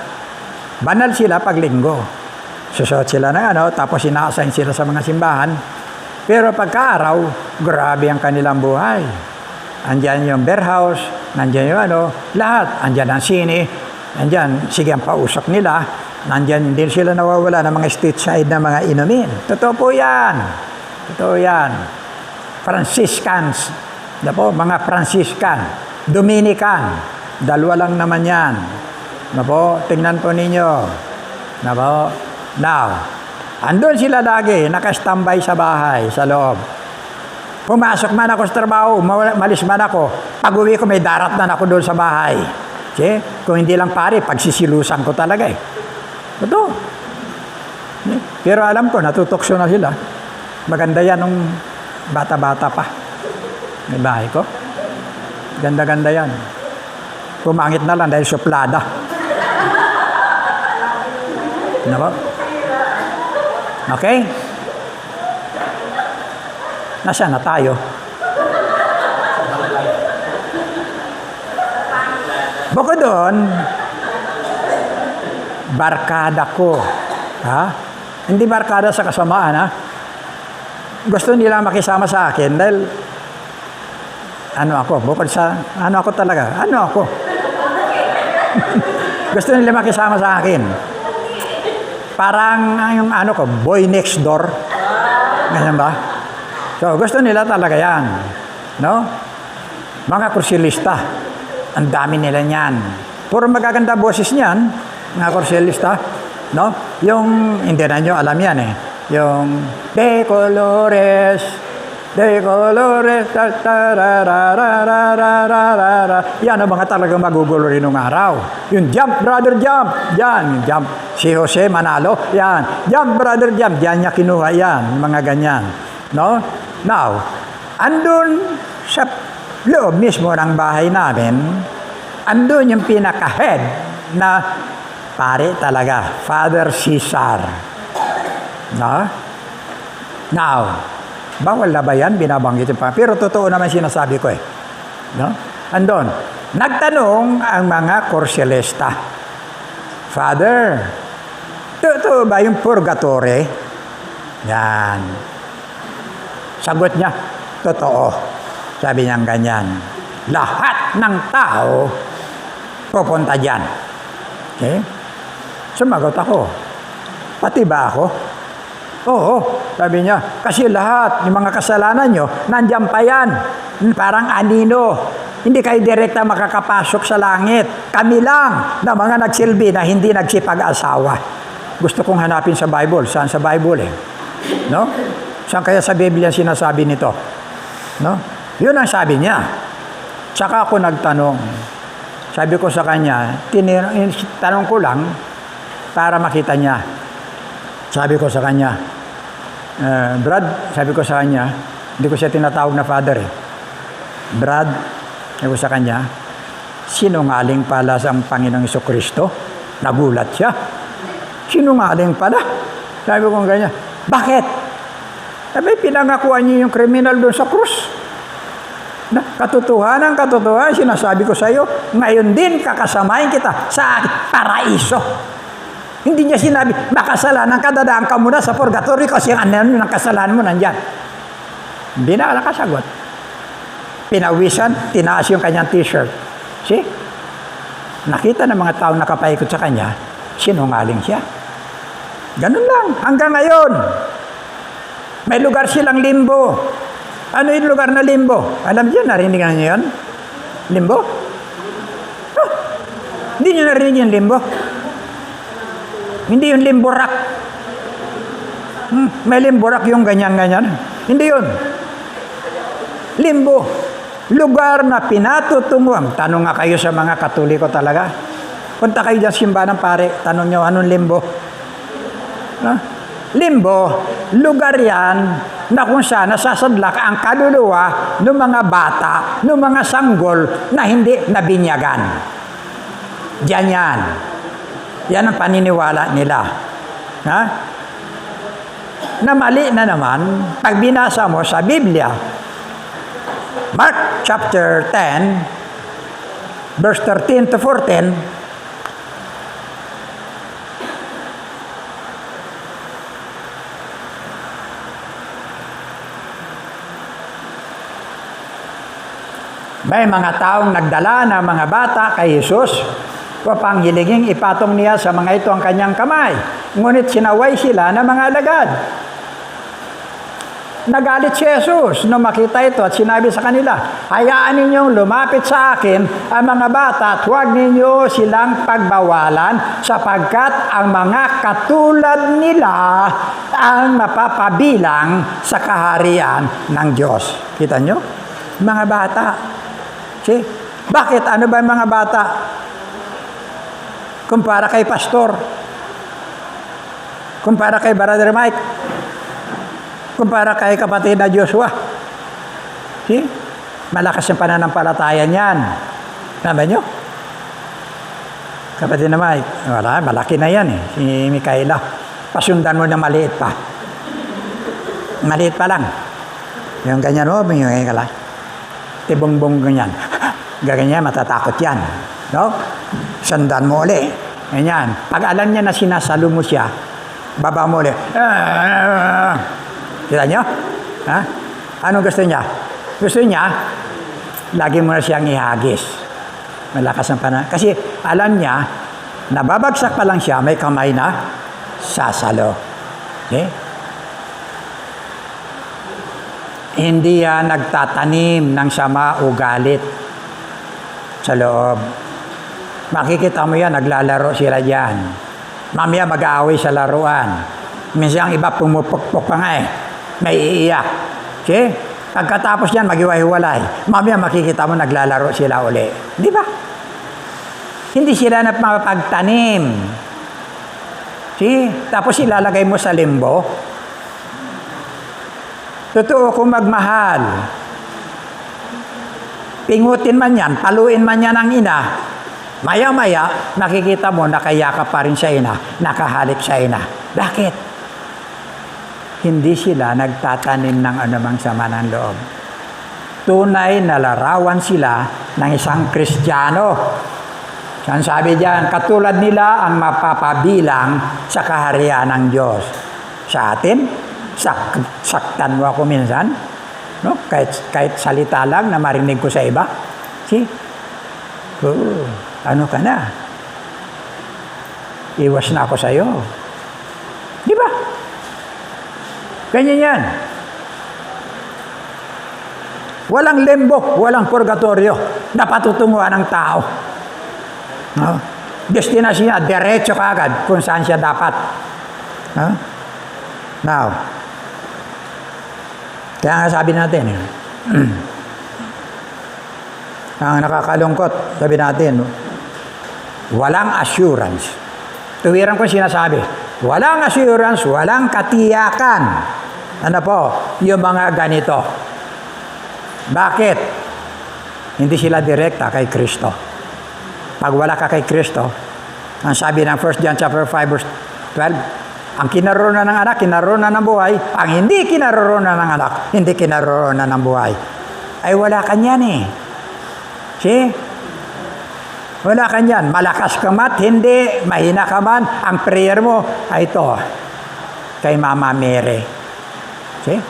Speaker 1: Banal sila pag linggo. Susuot sila ng tapos ina-assign sila sa mga simbahan. Pero pagka-araw, grabe ang kanilang buhay. Andyan yung beer house, nandyan yung lahat. Andyan ang sine, andyan, sige ang pausap nila. Nandyan, hindi sila nawawala ng mga street side na mga inumin. Totoo po yan. Totoo yan. Franciscans. Mga Franciscan. Dominican. 2 lang naman yan. Tingnan po ninyo. Now, andun sila lagi, nakastambay sa bahay, sa loob. Pumasok man ako sa trabaho, malis man ako, pag-uwi ko may darat na ako doon sa bahay. Kung hindi lang pare, pagsisilusan ko talaga Ito. Pero alam ko, natutokso na sila. Maganda yan nung bata-bata pa. May bahay ko. Ganda-ganda yan. Pumangit na lang dahil suplada. Okay? Nasaan na tayo? Bukod doon, barkada ko. Hindi barkada sa kasamaan, Gusto nila makisama sa akin dahil bukod sa, ako talaga, ako. Gusto nila makisama sa akin. Parang yung boy next door. Ganyan ba? So, gusto nila talaga yan. Mga kursilista. Ang dami nila niyan. Puro magaganda boses niyan, mga kursilista. Yung, hindi na nyo alam yan Yung, de colores, yan ang mga talagang magugulo rin ng araw. Yung jump, brother, jump. Yan, yung jump. Si Jose Manalo, yan. Jump, brother, jump. Yan niya kinuha yan. Mga ganyan. Now, andun sa loob mismo ng bahay namin, andun yung pinaka-head na pare talaga. Father Cesar. Now, bawal na ba yan? Binabanggit pa. Pero totoo naman sinasabi ko Andun. Nagtanong ang mga kursilista. Father, totoo ba yung purgatory? Yan. Sagot niya, totoo. Sabi niya ganyan. Lahat ng tao pupunta dyan. Okay? Sumagot ako. Pati ba ako? Oo, sabi niya. Kasi lahat, yung mga kasalanan nyo, nandyan pa yan. Parang anino. Hindi kayo direkta makakapasok sa langit. Kami lang na mga nagsilbi na hindi nagsipag-asawa. Gusto kong hanapin sa Bible. Saan sa Bible eh? No? Saan kaya sa Biblia sinasabi nito? No? Yun ang sabi niya. Tsaka ako nagtanong. Sabi ko sa kanya, tanong ko lang para makita niya. Sabi ko sa kanya, Brad, sabi ko sa kanya, hindi ko siya tinatawag na father eh. Brad, sabi ko sa kanya, sinungaling pala sa Panginoong Jesucristo? Nagulat siya. Sinungaling pala? Sabi ko ganyan, bakit? Sabi, pinangakuan niyo yung kriminal doon sa krus. Katotohanan, sinasabi ko sa iyo, ngayon din kakasamahin kita sa paraiso. Hindi niya sinabi, makasalanan ka, dadaan ka muna sa purgatory kasi ang ano ng kasalanan mo nandyan. Hindi na nakasagot. Pinawisan, tinaas yung kanyang t-shirt. See? Nakita ng mga tao nakapaikot sa kanya, sinungaling siya. Ganun lang, hanggang ngayon. May lugar silang limbo. Ano yung lugar na limbo? Alam niyo, narinig niyo yun? Limbo? Oh, hindi niyo narinig yung limbo? Hindi yung limbo rock. May limbo rock yung ganyan-ganyan. Hindi yun. Limbo. Lugar na pinatutunguhan. Tanong nga kayo sa mga Katoliko talaga. Punta kayo dyan simbahan ng pare. Tanong nyo, anong limbo? No? Limbo, lugar yan na kung saan nasasadlak ang kaluluwa ng mga bata, ng mga sanggol na hindi nabinyagan. Diyan yan. Yan ang paniniwala nila. Ha? Na mali na naman, pag binasa mo sa Biblia, Mark chapter 10, verse 13 to 14, may mga taong nagdala ng mga bata kay Jesus upang hiliging ipatong niya sa mga ito ang kanyang kamay. Ngunit sinaway sila ng mga alagad. Nagalit si Jesus nung makita ito at sinabi sa kanila, hayaan ninyong lumapit sa akin ang mga bata at huwag ninyo silang pagbawalan sapagkat ang mga katulad nila ang mapapabilang sa kaharian ng Diyos. Kita nyo? Mga bata. See? Bakit? Ano ba yung mga bata? Kumpara kay pastor. Kumpara kay Brother Mike. Kumpara kay kapatid na Joshua. See? Malakas yung pananampalataya niyan. Naman nyo? Kapatid na Mike. Wala, malaki na yan eh. Si Mikaela. Pasundan mo na maliit pa. Maliit pa lang. Yung ganyan mo, yung ganyan ka lang. Tibong-bong ganyan. Gaganyan, matatakot yan. No? Sandan mo ulit. Ganyan. Pag alam niya na sinasalo mo siya, baba mo ulit. Kita nyo? Ha? Anong gusto niya? Gusto niya, lagi mo na siyang ihagis. Malakas ang panahon. Kasi alam niya, nababagsak pa lang siya, may kamay na sasalo. Okay? Hindi yan nagtatanim ng sama o galit sa loob. Makikita mo yan, naglalaro sila dyan. Mamaya mag-aaway sa laruan. Minsan ang iba pumupukpok pa nga eh. May iiyak. See? Pagkatapos yan, mag-iwahiwalay. Mamaya makikita mo, naglalaro sila uli. Di ba? Hindi sila na mapagtanim. See? Tapos ilalagay mo sa limbo. Totoo kung magmahal. Pingutin man yan, paluin man yan ang ina, maya-maya, nakikita mo, nakayakap pa rin sa ina, nakahalik sa ina. Bakit? Hindi sila nagtatanim ng anumang sama ng loob. Tunay na larawan sila ng isang Kristiyano. Saan sabi diyan, katulad nila ang mapapabilang sa kaharian ng Diyos. Sa atin, saktan mo ako minsan. No? Kahit salita lang na marinig ko sa iba. See? Ano ka na? Iwas na ako sa'yo. Di ba? Ganyan yan. Walang limbo, walang purgatorio na patutunguhan ng tao. No? Destinasyon niya, diretso ka agad kung saan siya dapat. No? Now, kaya nga sabi natin, ang nakakalungkot, sabi natin, walang assurance. Tuwiran ko sinasabi, walang assurance, walang katiyakan. Ano po, yung mga ganito. Bakit? Hindi sila direkta kay Kristo. Pag wala ka kay Kristo, ang sabi ng 1 John chapter 5 verse 12, ang kinaroroonan ng anak, kinaroroonan ng buhay. Ang hindi kinaroroonan ng anak, hindi kinaroroonan ng buhay. Ay wala ka niyan eh. See? Wala ka niyan. Malakas ka man, hindi. Mahina ka man. Ang prayer mo ay ito. Kay Mama Mary. See?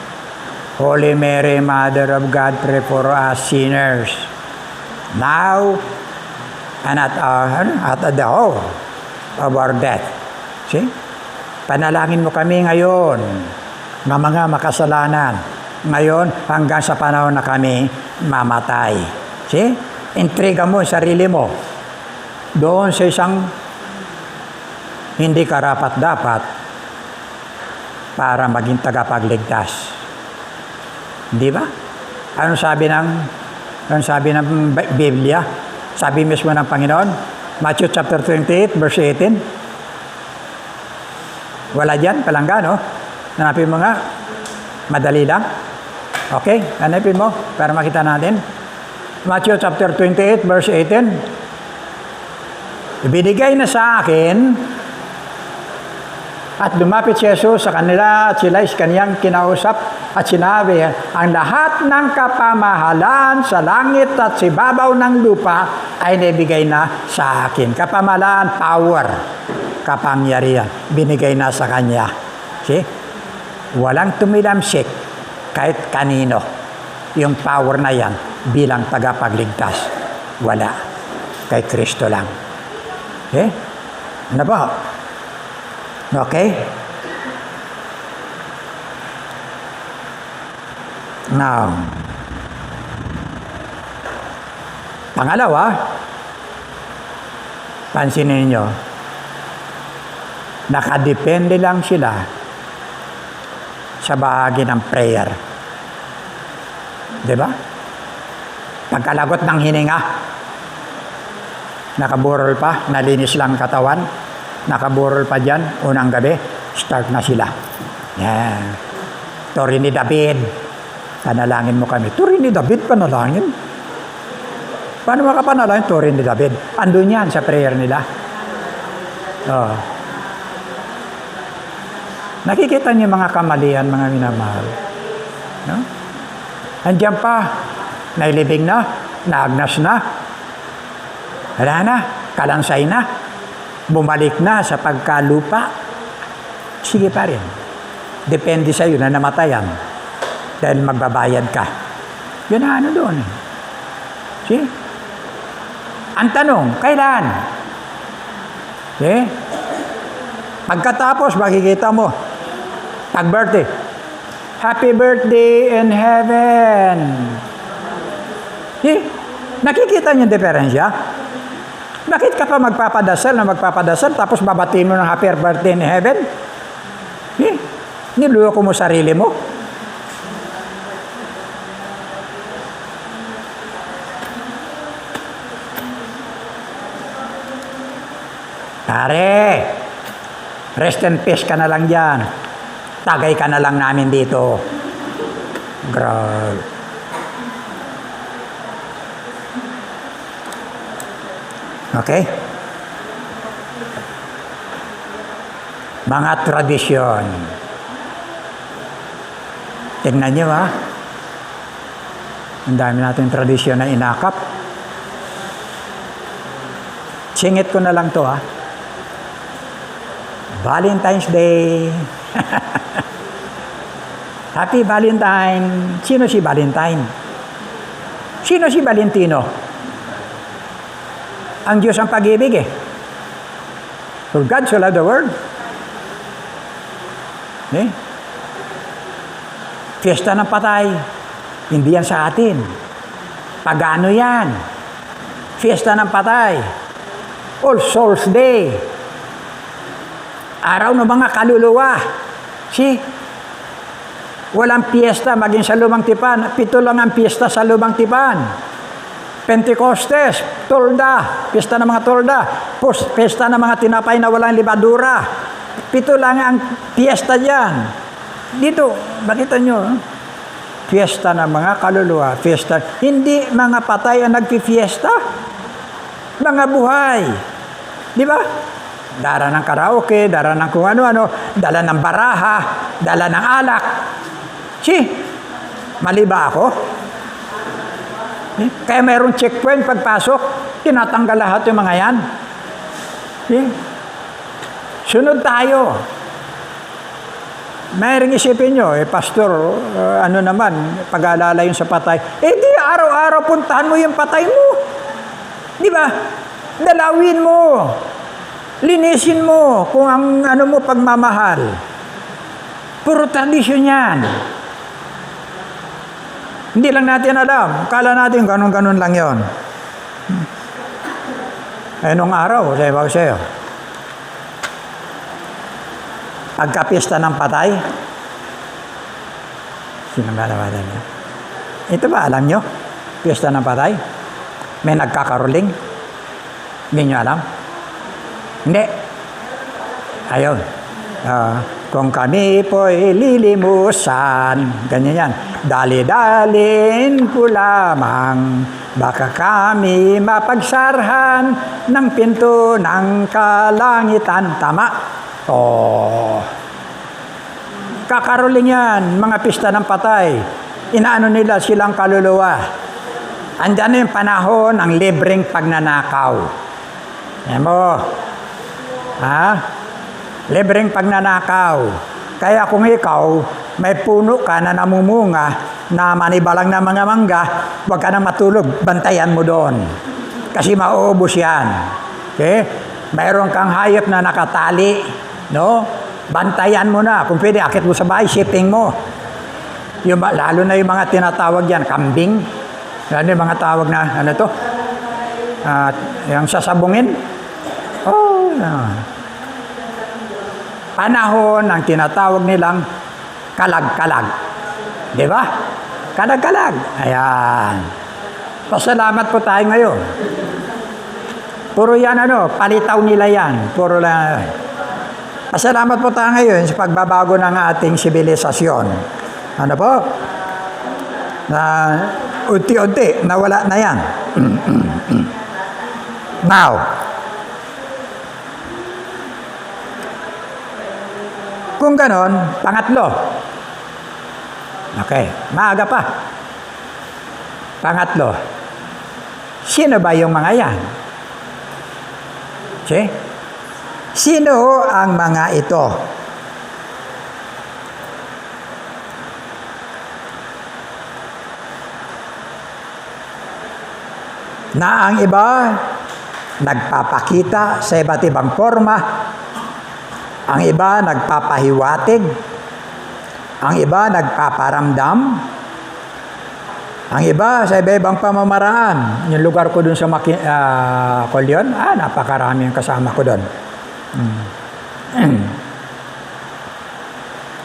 Speaker 1: Holy Mary, Mother of God, pray for us sinners. Now, and at the hour of our death. See? Panalangin mo kami ngayon ng mga makasalanan. Ngayon hanggang sa panahon na kami mamatay. See? Intriga mo sarili mo. Doon sa isang hindi karapat-dapat para maging tagapagligtas. Di ba? Ano sabi ng Biblia? Sabi mismo ng Panginoon, Matthew chapter 28 verse 18. Wala dyan, palangga, no? Hanapin mo nga. Madali lang. Okay? Hanapin mo para makita natin. Matthew chapter 28, verse 18. Ibinigay na sa akin at lumapit si Jesus sa kanila at sila is kaniyang kinausap at sinabi, ang lahat ng kapamahalan sa langit at sa ibabaw ng lupa ay nabigay na sa akin. Kapamahalan, power. Kapangyarihan, binigay na sa kanya. See? Walang tumilamsik kahit kanino. Yung power na yan bilang tagapagligtas. Wala. Kay Kristo lang. Okay? Ano ba? Okay? Now, pangalawa, pansinin ninyo, nakadepende lang sila sa bahagi ng prayer. Diba? Pagkalagot ng hininga, nakaburol pa, nalinis lang katawan, nakaburol pa dyan, unang gabi, start na sila. Yan. Tori ni David, panalangin mo kami. Tori ni David, panalangin? Paano makapanalangin Tori ni David? Andun yan sa prayer nila. Oh. Nakikita niyo mga kamalian, mga minamahal. No? Andiyan pa, nailibing na, naagnas na, wala na, kalansay na, bumalik na sa pagkalupa. Sige pa rin. Depende sa iyo na namatayan dahil magbabayad ka. Yun na ano doon. See? Ang tanong, kailan? See? Pagkatapos, makikita mo, pag-birthday. Happy birthday in heaven. See? Nakikita niyo yung diferensya? Bakit ka pa magpapadasal tapos babatiin mo ng happy birthday in heaven? See? Niluloko mo sarili mo. Pare, rest in peace ka na lang dyan. Tagay ka na lang namin dito. Grabe. Okay? Mga tradisyon. Tingnan nyo ha. Ang dami natin tradisyon na inakap. Singit ko na lang to ha. Valentine's Day. Happy Valentine. Sino si Valentine? Sino si Valentino? Ang Diyos ang pag-ibig eh. For God so loved the world. Eh? Fiesta ng patay. Hindi yan sa atin. Pagano yan? Fiesta ng patay. All Souls Day. Araw ng mga kaluluwa. See? Walang fiesta maging sa Lumang Tipan. 7 lang ang fiesta sa Lumang Tipan. Pentecostes, tolda, fiesta ng mga tolda. Fiesta ng mga tinapay na walang libadura. 7 lang ang fiesta diyan. Dito, makita nyo, fiesta ng mga kaluluwa, fiesta. Hindi mga patay ang nagpi-fiesta. Mga buhay. Di ba? Dala ng karaoke, dala ng kung ano-ano, dala ng baraha, dala ng alak. Mali ba ako? Kaya mayroong checkpoint pagpasok, tinatanggal lahat yung mga yan. Sunod tayo. Mayroong isipin nyo, pastor, ano naman, pag-aalala yung sa patay. Di araw-araw puntahan mo yung patay mo. Di ba? Dalawin mo. Linisin mo kung ang ano mo pagmamahal. Puro tradisyon yan. Hindi lang natin alam. Kala natin ganun-ganun lang yon. Nung araw, sabi ko sa'yo, pagkapista ng patay, sino ba naman niya? Ito ba, alam nyo? Pista ng patay? May nagkakaroling? Hindi nyo alam? Hindi. Ayun. Kung kami po'y lilimusan, ganyan yan. Dali-dalin ko lamang, baka kami mapagsarhan ng pinto ng kalangitan. Tama? Kakaroling yan, mga pista ng patay. Inaano nila silang kaluluwa. Andyan na yung panahon ng libreng pagnanakaw. Yan mo. Libreng pagnanakaw. Kaya kung ikaw, may puno ka na namumunga, na manibalang na mga mangga, huwag ka na matulog, bantayan mo doon. Kasi mauubos yan. Okay? Mayroon kang hayop na nakatali, no? Bantayan mo na. Kung pwede, akit mo sa bahay, shipping mo. Lalo na yung mga tinatawag yan, kambing. Lalo yung mga tawag na, ano to? Yung sasabungin. Panahon ang tinatawag nilang kalag-kalag. Di ba? Kalag-kalag. Ayan. Pasalamat po tayo ngayon. Puro yan palitaw nila yan. Puro lang. Pasalamat po tayo ngayon sa pagbabago ng ating sibilisasyon. Ano po? Na unti-unti, nawala na yan. Now, kung ganon, pangatlo. Okay, maaga pa. Pangatlo. Sino ba yung mga yan? See? Sino ang mga ito? Na ang iba nagpapakita sa iba't ibang forma, ang iba nagpapahiwatig, ang iba nagpaparamdam, ang iba sa iba-ibang pamamaraan. Yung lugar ko dun sa Colyon, napakarami yung kasama ko dun.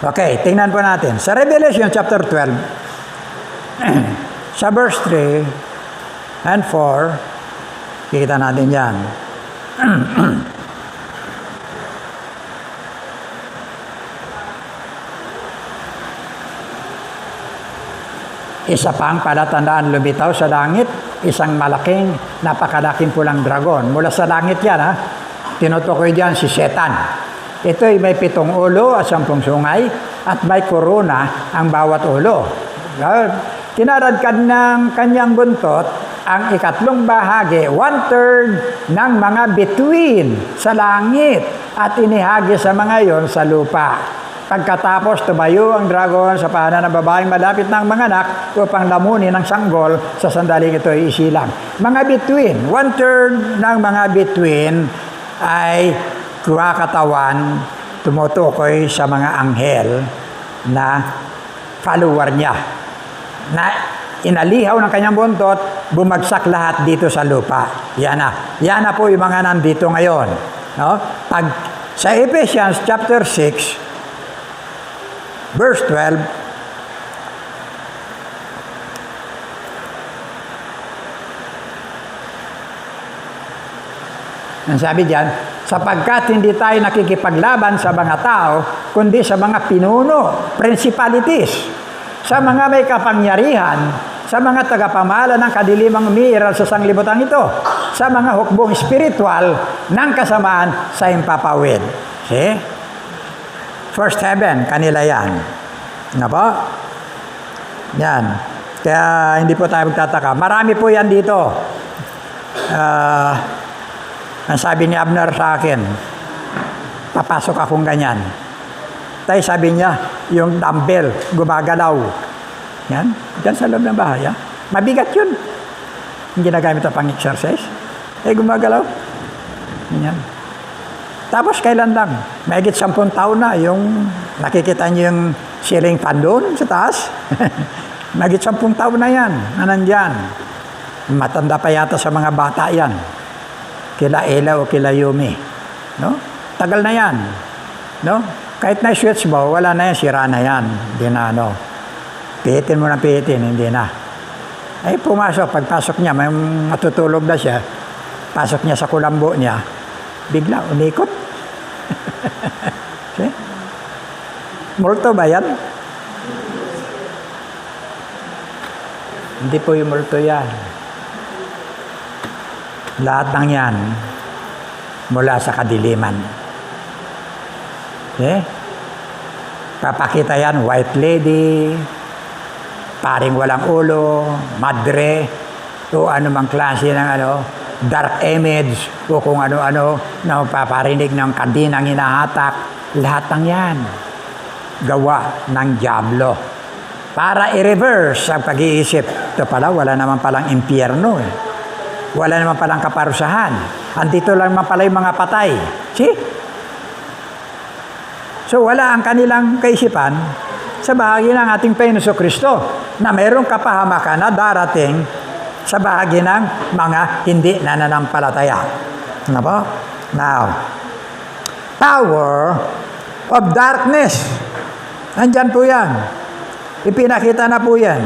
Speaker 1: Okay, tingnan po natin. Sa Revelation chapter 12, sa verse 3 and 4, kikita natin yan. Isa pang palatandaan lumitaw sa langit, isang malaking, napakalaking pulang dragon. Mula sa langit yan, tinutukoy diyan si Satan. Ito ay may 7 ulo at 10 sungay at may korona ang bawat ulo. Tinaradkad ng kanyang buntot ang 3 bahagi, 1/3 ng mga bituin sa langit at inihagi sa mga yon sa lupa. Pagkatapos, tumayo ang dragon sa paanan ng babaeng malapit ng mga anak upang lamunin ang sanggol sa sandaling ito ay isilang. Mga bituin, 1/3 ng mga bituin ay kumakatawan, tumutukoy sa mga anghel na follower niya. Na inalihaw ng kanyang buntot, bumagsak lahat dito sa lupa. Yan na po yung mga nandito ngayon. No? Pag sa Ephesians chapter 6, verse 12, ang sabi diyan, sapagkat hindi tayo nakikipaglaban sa mga tao, kundi sa mga pinuno, principalities, sa mga may kapangyarihan, sa mga tagapamahala ng kadilimang umiiral sa sanglibutan ito, sa mga hukbong espiritual ng kasamaan sa impapawid. See? First heaven, kanila yan. Ano po? Yan. Kaya hindi po tayo magtataka. Marami po yan dito. Ang sabi ni Abner sa akin, papasok akong ganyan. Tayo sabi niya, yung dumbbell, gumagalaw. Yan. Diyan sa loob ng bahay. Mabigat yun. Yung ginagamit na pang-exercise. Gumagalaw. Yan. Tapos kailan lang? Mahigit 10 taon na yung nakikita niyo yung ceiling fan doon sa taas. Mahigit 10 taon na yan na nandyan. Matanda pa yata sa mga bata yan. Kila Ella o kila Yumi. No? Tagal na yan. No? Kahit na switch mo, wala na yan, sira na yan. Hindi na ano. Pihitin mo na pihitin, hindi na. Ay pumasok, pagpasok niya, may matutulog na siya. Pasok niya sa kulambo niya. Bigla, unikot. See? Multo ba yan? Hindi po yung multo yan. Lahat ng yan mula sa kadiliman. See? Papakita yan, white lady, paring walang ulo, madre, o anumang klase ng dark image, o kung ano-ano na paparinig ng kandinang hinahatak. Lahat ng yan gawa ng dyablo para i-reverse ang pag-iisip. Ito pala, wala naman palang impyerno. Wala naman palang kaparusahan. Andito lang naman pala yung mga patay. See? So wala ang kanilang kaisipan sa bahagi ng ating Panginoon Kristo na mayroong kapahamakan na darating sa bahagi ng mga hindi nananampalataya. Ano po? Now, power of darkness. Nandyan po yan. Ipinakita na po yan.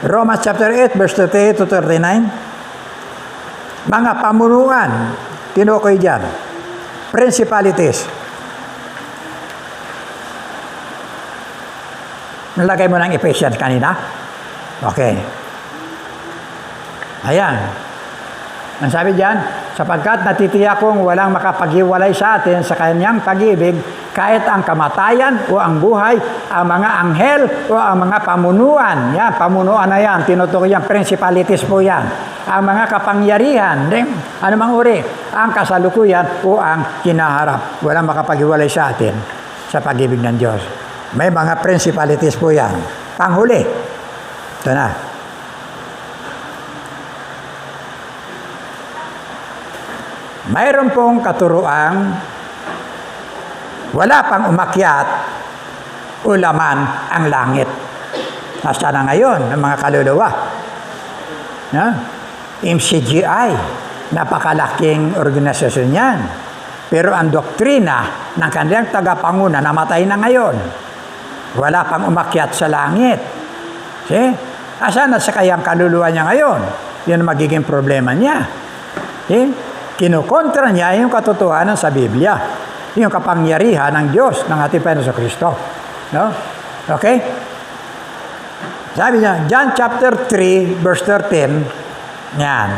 Speaker 1: Romans chapter 8, verse 38 to 39. Mga pamunuan, tinukoy dyan. Principalities. Nalagay mo ng Ephesians kanina? Okay. Ayan. Ang sabi dyan, sapagkat natitiyak kong walang makapaghiwalay sa atin sa kanyang pag-ibig, kahit ang kamatayan o ang buhay, ang mga anghel o ang mga pamunuan. Yan, pamunuan na yan. Tinutukoy yan, principalities po yan. Ang mga kapangyarihan, anumang uri, ang kasalukuyan o ang kinaharap. Walang makapaghiwalay sa atin sa pag-ibig ng Diyos. May mga principalities po yan. Panghuli. Ito na. Mayroon pong katuruang wala pang umakyat o laman ang langit. Nasa na ngayon ang mga kaluluwa? MCGI, napakalaking organisasyon yan. Pero ang doktrina ng kanilang tagapanguna namatay na ngayon. Wala pang umakyat sa langit. See? Asan na sa kayang kaluluwa niya ngayon? Yun ang magiging problema niya. See? Kinukontra niya yung katotohanan sa Biblia. Yung kapangyarihan ng Diyos, ng ating Panginoon Kristo. No? Okay? Sabi niya, John chapter 3, verse 13, yan.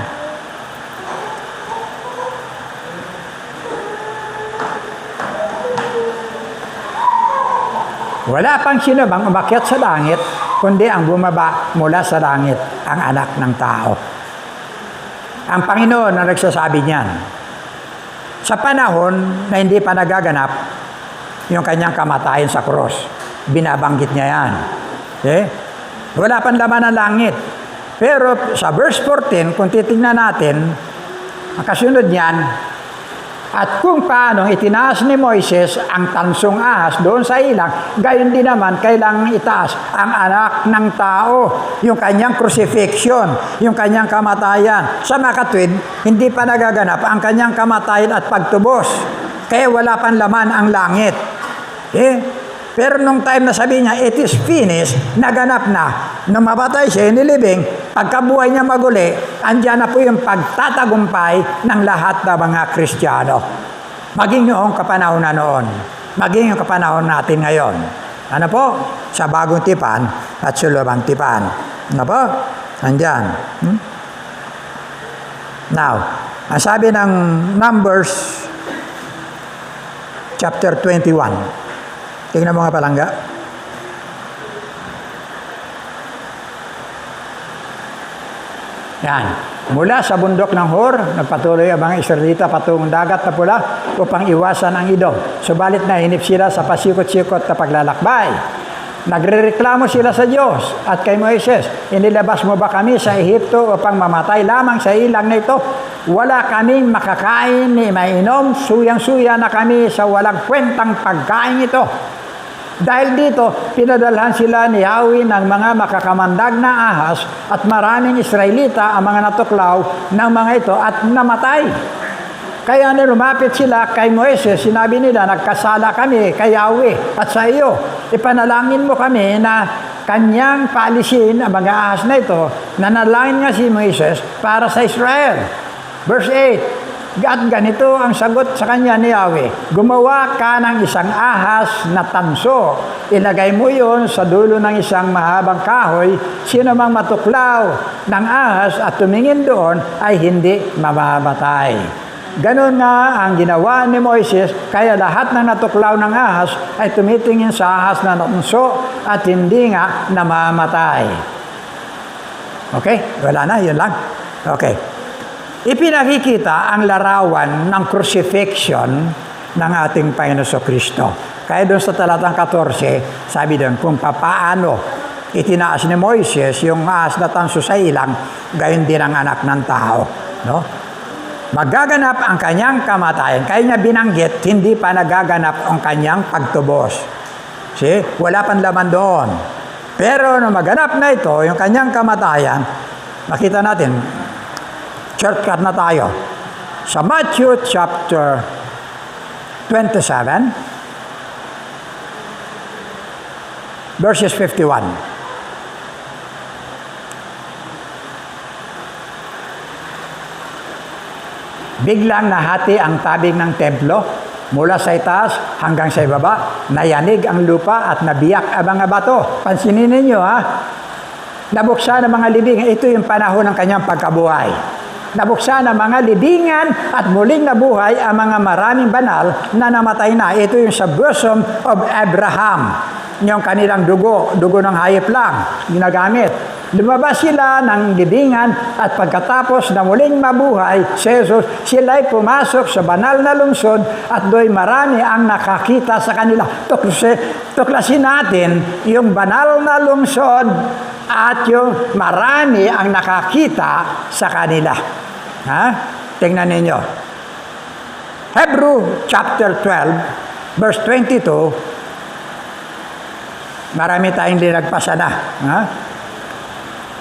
Speaker 1: Wala pang sino bang umakyat sa langit, kundi ang bumaba mula sa langit, ang anak ng tao. Ang Panginoon ang nagsasabi niyan. sa panahon na hindi pa nagaganap yung kanyang kamatayan sa cross. Binabanggit niya yan. Okay? Wala pang laman ng langit. Pero sa verse 14, kung titingnan natin, ang kasunod niyan, at kung paano itinaas ni Moises ang tansong ahas doon sa ilang, gayon din naman kailangang itaas ang anak ng tao, yung kanyang crucifixion, yung kanyang kamatayan. Sa makatwid, hindi pa nagaganap ang kanyang kamatayan at pagtubos. Kaya wala pang laman ang langit. Okay? Pero nung time na sabi niya, it is finished, naganap na. Nung mabatay siya, nilibing, pagkabuhay niya maguli, andyan na po yung pagtatagumpay ng lahat ng mga Kristiyano. Maging yung kapanahon na noon. Maging yung kapanahon natin ngayon. Ano po? Sa bagong tipan at sa lumang tipan. Ano po? Andyan. Now, ang sabi ng Numbers chapter 21. Tingnan mo nga palangga. Yan. Mula sa bundok ng Hor, nagpatuloy ang mga Israelita patungong dagat na pula upang iwasan ang Edom. Subalit nahinip sila sa pasikot-sikot na paglalakbay. Nagrereklamo sila sa Diyos at kay Moises, inilabas mo ba kami sa Ehipto upang mamatay lamang sa ilang na ito? Wala kaming makakain ni mainom, suyang-suya na kami sa walang kwentang pagkain ito. Dahil dito, pinadalhan sila ni Yahweh ng mga makakamandag na ahas at maraming Israelita ang mga natuklaw ng mga ito at namatay. Kaya lumapit sila kay Moises, sinabi nila, nagkasala kami kay Yahweh at sa iyo. Ipanalangin mo kami na kanyang paalisin ang mga ahas na ito. Nanalangin nga si Moises para sa Israel. Verse 8. At ganito ang sagot sa kanya ni Yahweh, gumawa ka ng isang ahas na tanso. Ilagay mo yon sa dulo ng isang mahabang kahoy. Sino mang matuklaw ng ahas at tumingin doon ay hindi mamamatay. Ganon nga ang ginawa ni Moises, kaya lahat ng natuklaw ng ahas ay tumitingin sa ahas na tanso at hindi nga namamatay. Okay? Wala na, yun lang. Okay. Ipinakikita ang larawan ng crucifixion ng ating Panginoon Kristo. Kaya doon sa talatang 14, sabi doon, kung papaano itinaas ni Moises yung ahas na tanso sa ilang, gayon din ang anak ng tao. No? Magaganap ang kanyang kamatayan. Kaya niya binanggit, hindi pa nagaganap ang kanyang pagtubos. See? Wala pang laman doon. Pero nung maganap na ito, yung kanyang kamatayan, makita natin, shortcut na tayo. Sa Matthew chapter 27, verses 51. Biglang nahati ang tabing ng templo mula sa itaas hanggang sa ibaba. Nayanig ang lupa at nabiyak ang mga bato. Pansinin ninyo ha. Nabuksan ang mga libing. Ito yung panahon ng kanyang pagkabuhay. Nabuksan ang mga libingan at muling nabuhay ang mga maraming banal na namatay na. Ito yung sa bosom of Abraham. Yung kanilang dugo ng hayop lang, ginagamit. Lumabas sila ng libingan at pagkatapos na muling mabuhay si Jesus, sila'y pumasok sa banal na lungsod at do'y marami ang nakakita sa kanila. Tuklasin natin yung banal na lungsod at yung marami ang nakakita sa kanila. Ha? Tingnan ninyo. Hebrew chapter 12, verse 22, marami tayong linagpasa na. Ha?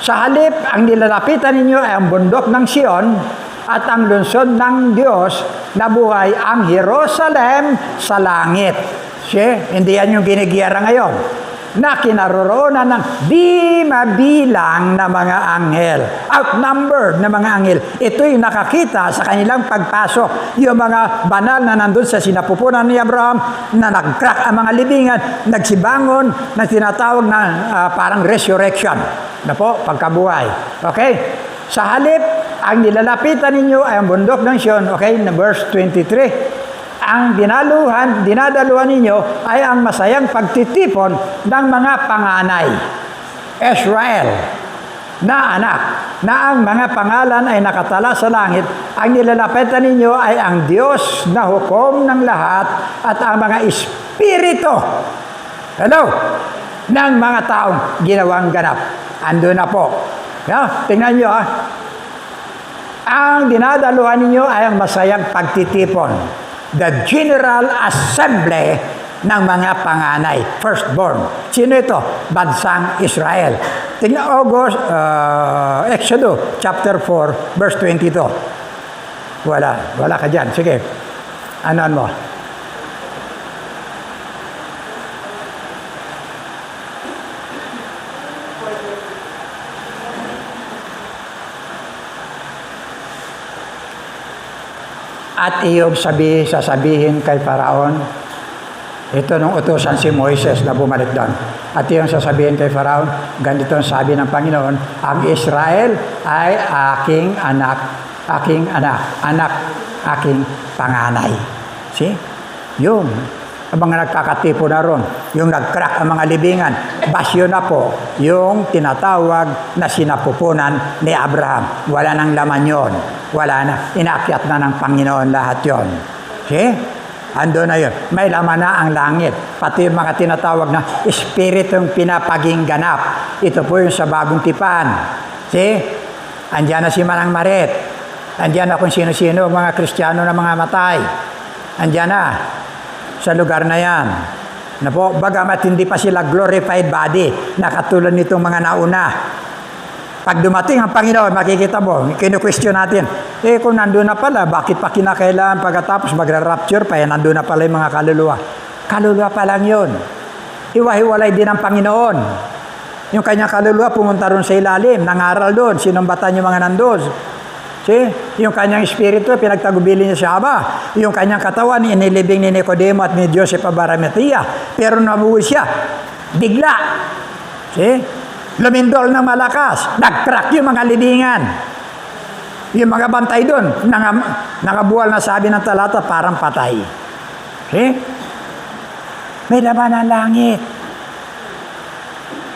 Speaker 1: Sa halip, ang nilalapitan ninyo ay ang bundok ng Sion at ang lungsod ng Diyos na buhay, ang Jerusalem sa langit. Hindi yan yung ginigiyara ngayon. Na kinaroroonan ng di mabilang na mga anghel. Outnumbered na mga anghel. Ito yung nakakita sa kanilang pagpasok. Yung mga banal na nandun sa sinapupunan ni Abraham, na nag-crack ang mga libingan, nagsibangon, na tinatawag na parang resurrection. Na po, pagkabuhay. Okay? Sa halip, ang nilalapitan ninyo ay ang bundok ng Sion. Okay? Na verse 23. Ang dinadaluhan ninyo ay ang masayang pagtitipon ng mga panganay. Israel. na anak, na ang mga pangalan ay nakatala sa langit, ang nilalapitan ninyo ay ang Diyos na hukom ng lahat at ang mga espiritu, ng mga taong ginawang ganap. Ando na po. Tingnan nyo, ang dinadaluhan ninyo ay ang masayang pagtitipon. The General Assembly ng mga panganay, firstborn. Sino ito? Bansang Israel. Tingnan Exodus chapter 4 verse 22. Wala ka dyan. Sige. Anoan mo? At iyong sasabihin kay Faraon, ito nung utusan si Moises na bumalik doon. At iyong sasabihin kay Faraon, ganito ang sabi ng Panginoon, ang Israel ay aking anak, aking panganay. See? Yung ang mga nagkakatipo na ron, yung nag-crack ang mga libingan, basyo na po, yung tinatawag na sinapupunan ni Abraham. Wala nang laman yon. Wala na. Inaakyat na ng Panginoon lahat yon. See? Ando na yun. May laman na ang langit. Pati yung mga tinatawag na espiritong pinapaging ganap. Ito po yung sa bagong tipan. See? Andiyan na si Manang Maret. Andiyan na kung sino-sino, mga Kristiyano na mga matay. Andiyan na. Sa lugar na yan. Na po, bagamat hindi pa sila glorified body, nakatulad nitong mga nauna. Pag dumating ang Panginoon, makikita mo, kinu-question natin, kung nandun na pala, bakit pa kinakailangan pagkatapos magra-rapture pa, nandun na pala yung mga kaluluwa. Kaluluwa pa lang yun. Iwahiwalay din ang Panginoon. Yung kanyang kaluluwa, pumunta ron sa ilalim, nangaral doon, sinumbatan yung mga nandun. See? Yung kanyang espiritu, pinagtagubili niya sa Ama. Yung kanyang katawan, inilibing ni Nicodemo at ni Joseph Arimathea. Pero nabuhay siya. Bigla. See? Lumindol ng malakas. Nag-crack yung mga libingan. Yung mga bantay doon, nangabuwal na sabi ng talata, parang patay. See? May laman ng langit.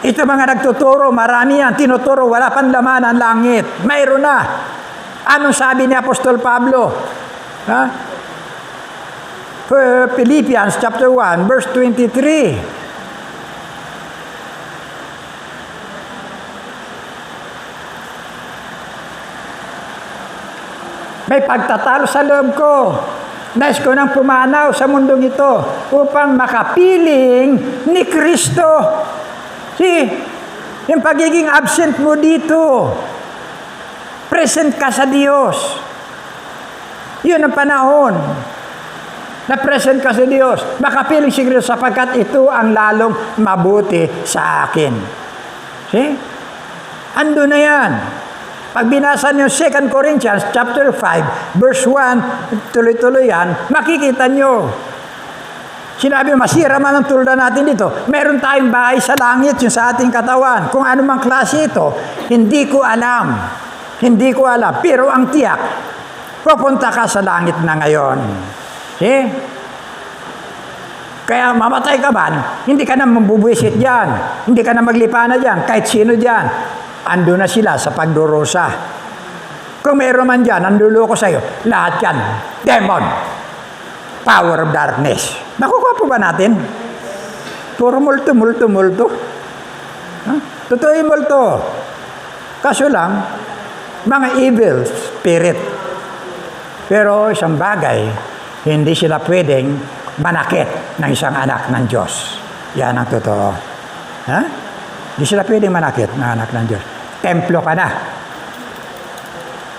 Speaker 1: Ito mga nagtuturo, marami yan. Tinuturo, wala pang laman ng langit. Mayroon na. Anong sabi ni Apostol Pablo? Philippians chapter 1, verse 23. May pagtatalo sa loob ko. Nais ko nang pumanaw sa mundong ito upang makapiling ni Kristo. See, yung pagiging absent mo dito, present ka sa Diyos. Yun ang panahon na present ka sa Diyos. Makapiling si Kristo sapagkat ito ang lalong mabuti sa akin. See? Ando na yan. Pag binasa niyo 2 Corinthians chapter 5, verse 1, tuloy-tuloy yan, makikita niyo. Sinabi, masira man ang tulda natin dito. Meron tayong bahay sa langit, yung sa ating katawan. Kung ano mang klase ito, hindi ko alam. Hindi ko alam. Pero ang tiyak, pupunta ka sa langit na ngayon. See? Kaya mamatay ka man, hindi ka na mabubuisit dyan. Hindi ka na maglipana dyan. Kahit sino dyan. Ando na sila sa pagdurusa. Kung mayroon man dyan, nanduloko sa'yo. Lahat yan. Demon. Power of darkness. Nakukuha po ba natin? Puro multo. Totoo yung multo. Kaso lang, mga evil spirit. Pero isang bagay, hindi sila pwedeng manakit ng isang anak ng Diyos. Yan ang totoo. Hindi sila pwedeng manakit ng anak ng Diyos. Templo ka na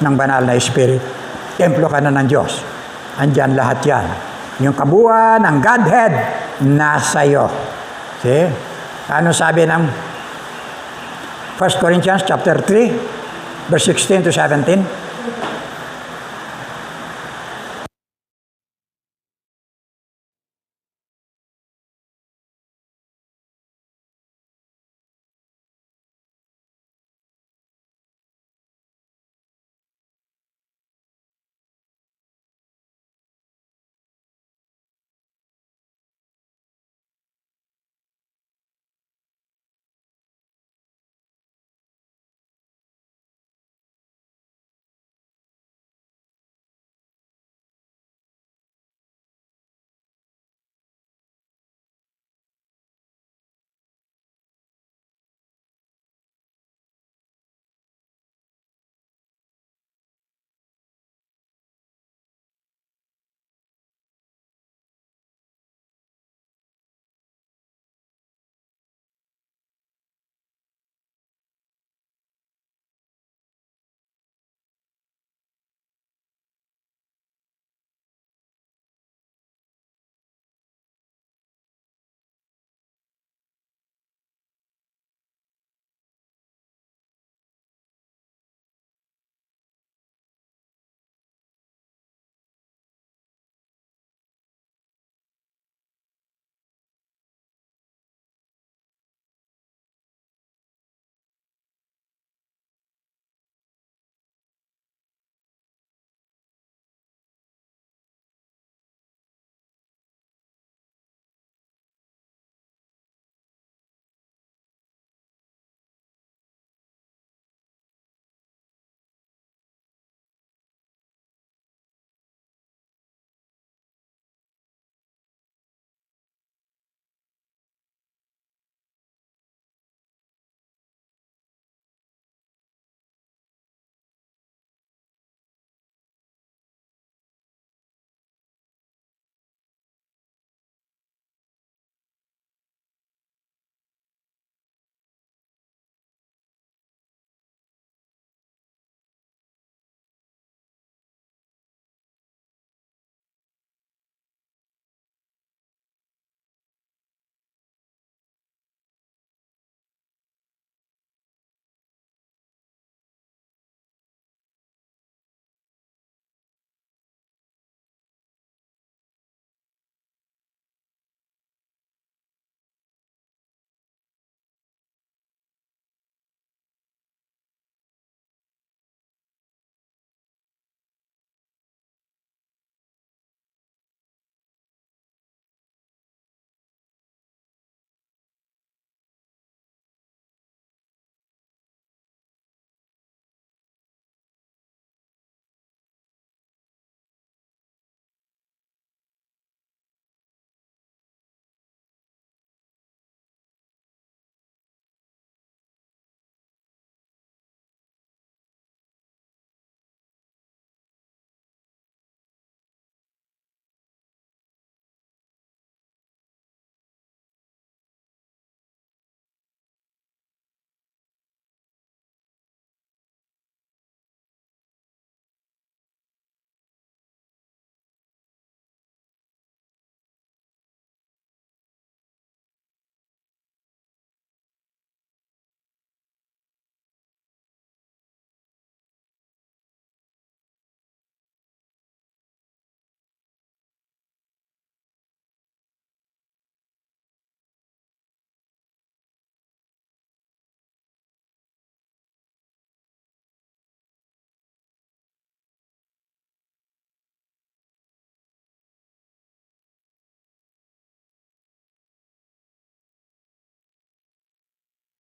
Speaker 1: ng banal na spirit. Templo ka na ng Diyos. Andyan lahat yan. Yung kabuuan ng Godhead nasa iyo. See? Ano sabi ng 1 Corinthians chapter 3, verse 16 to 17?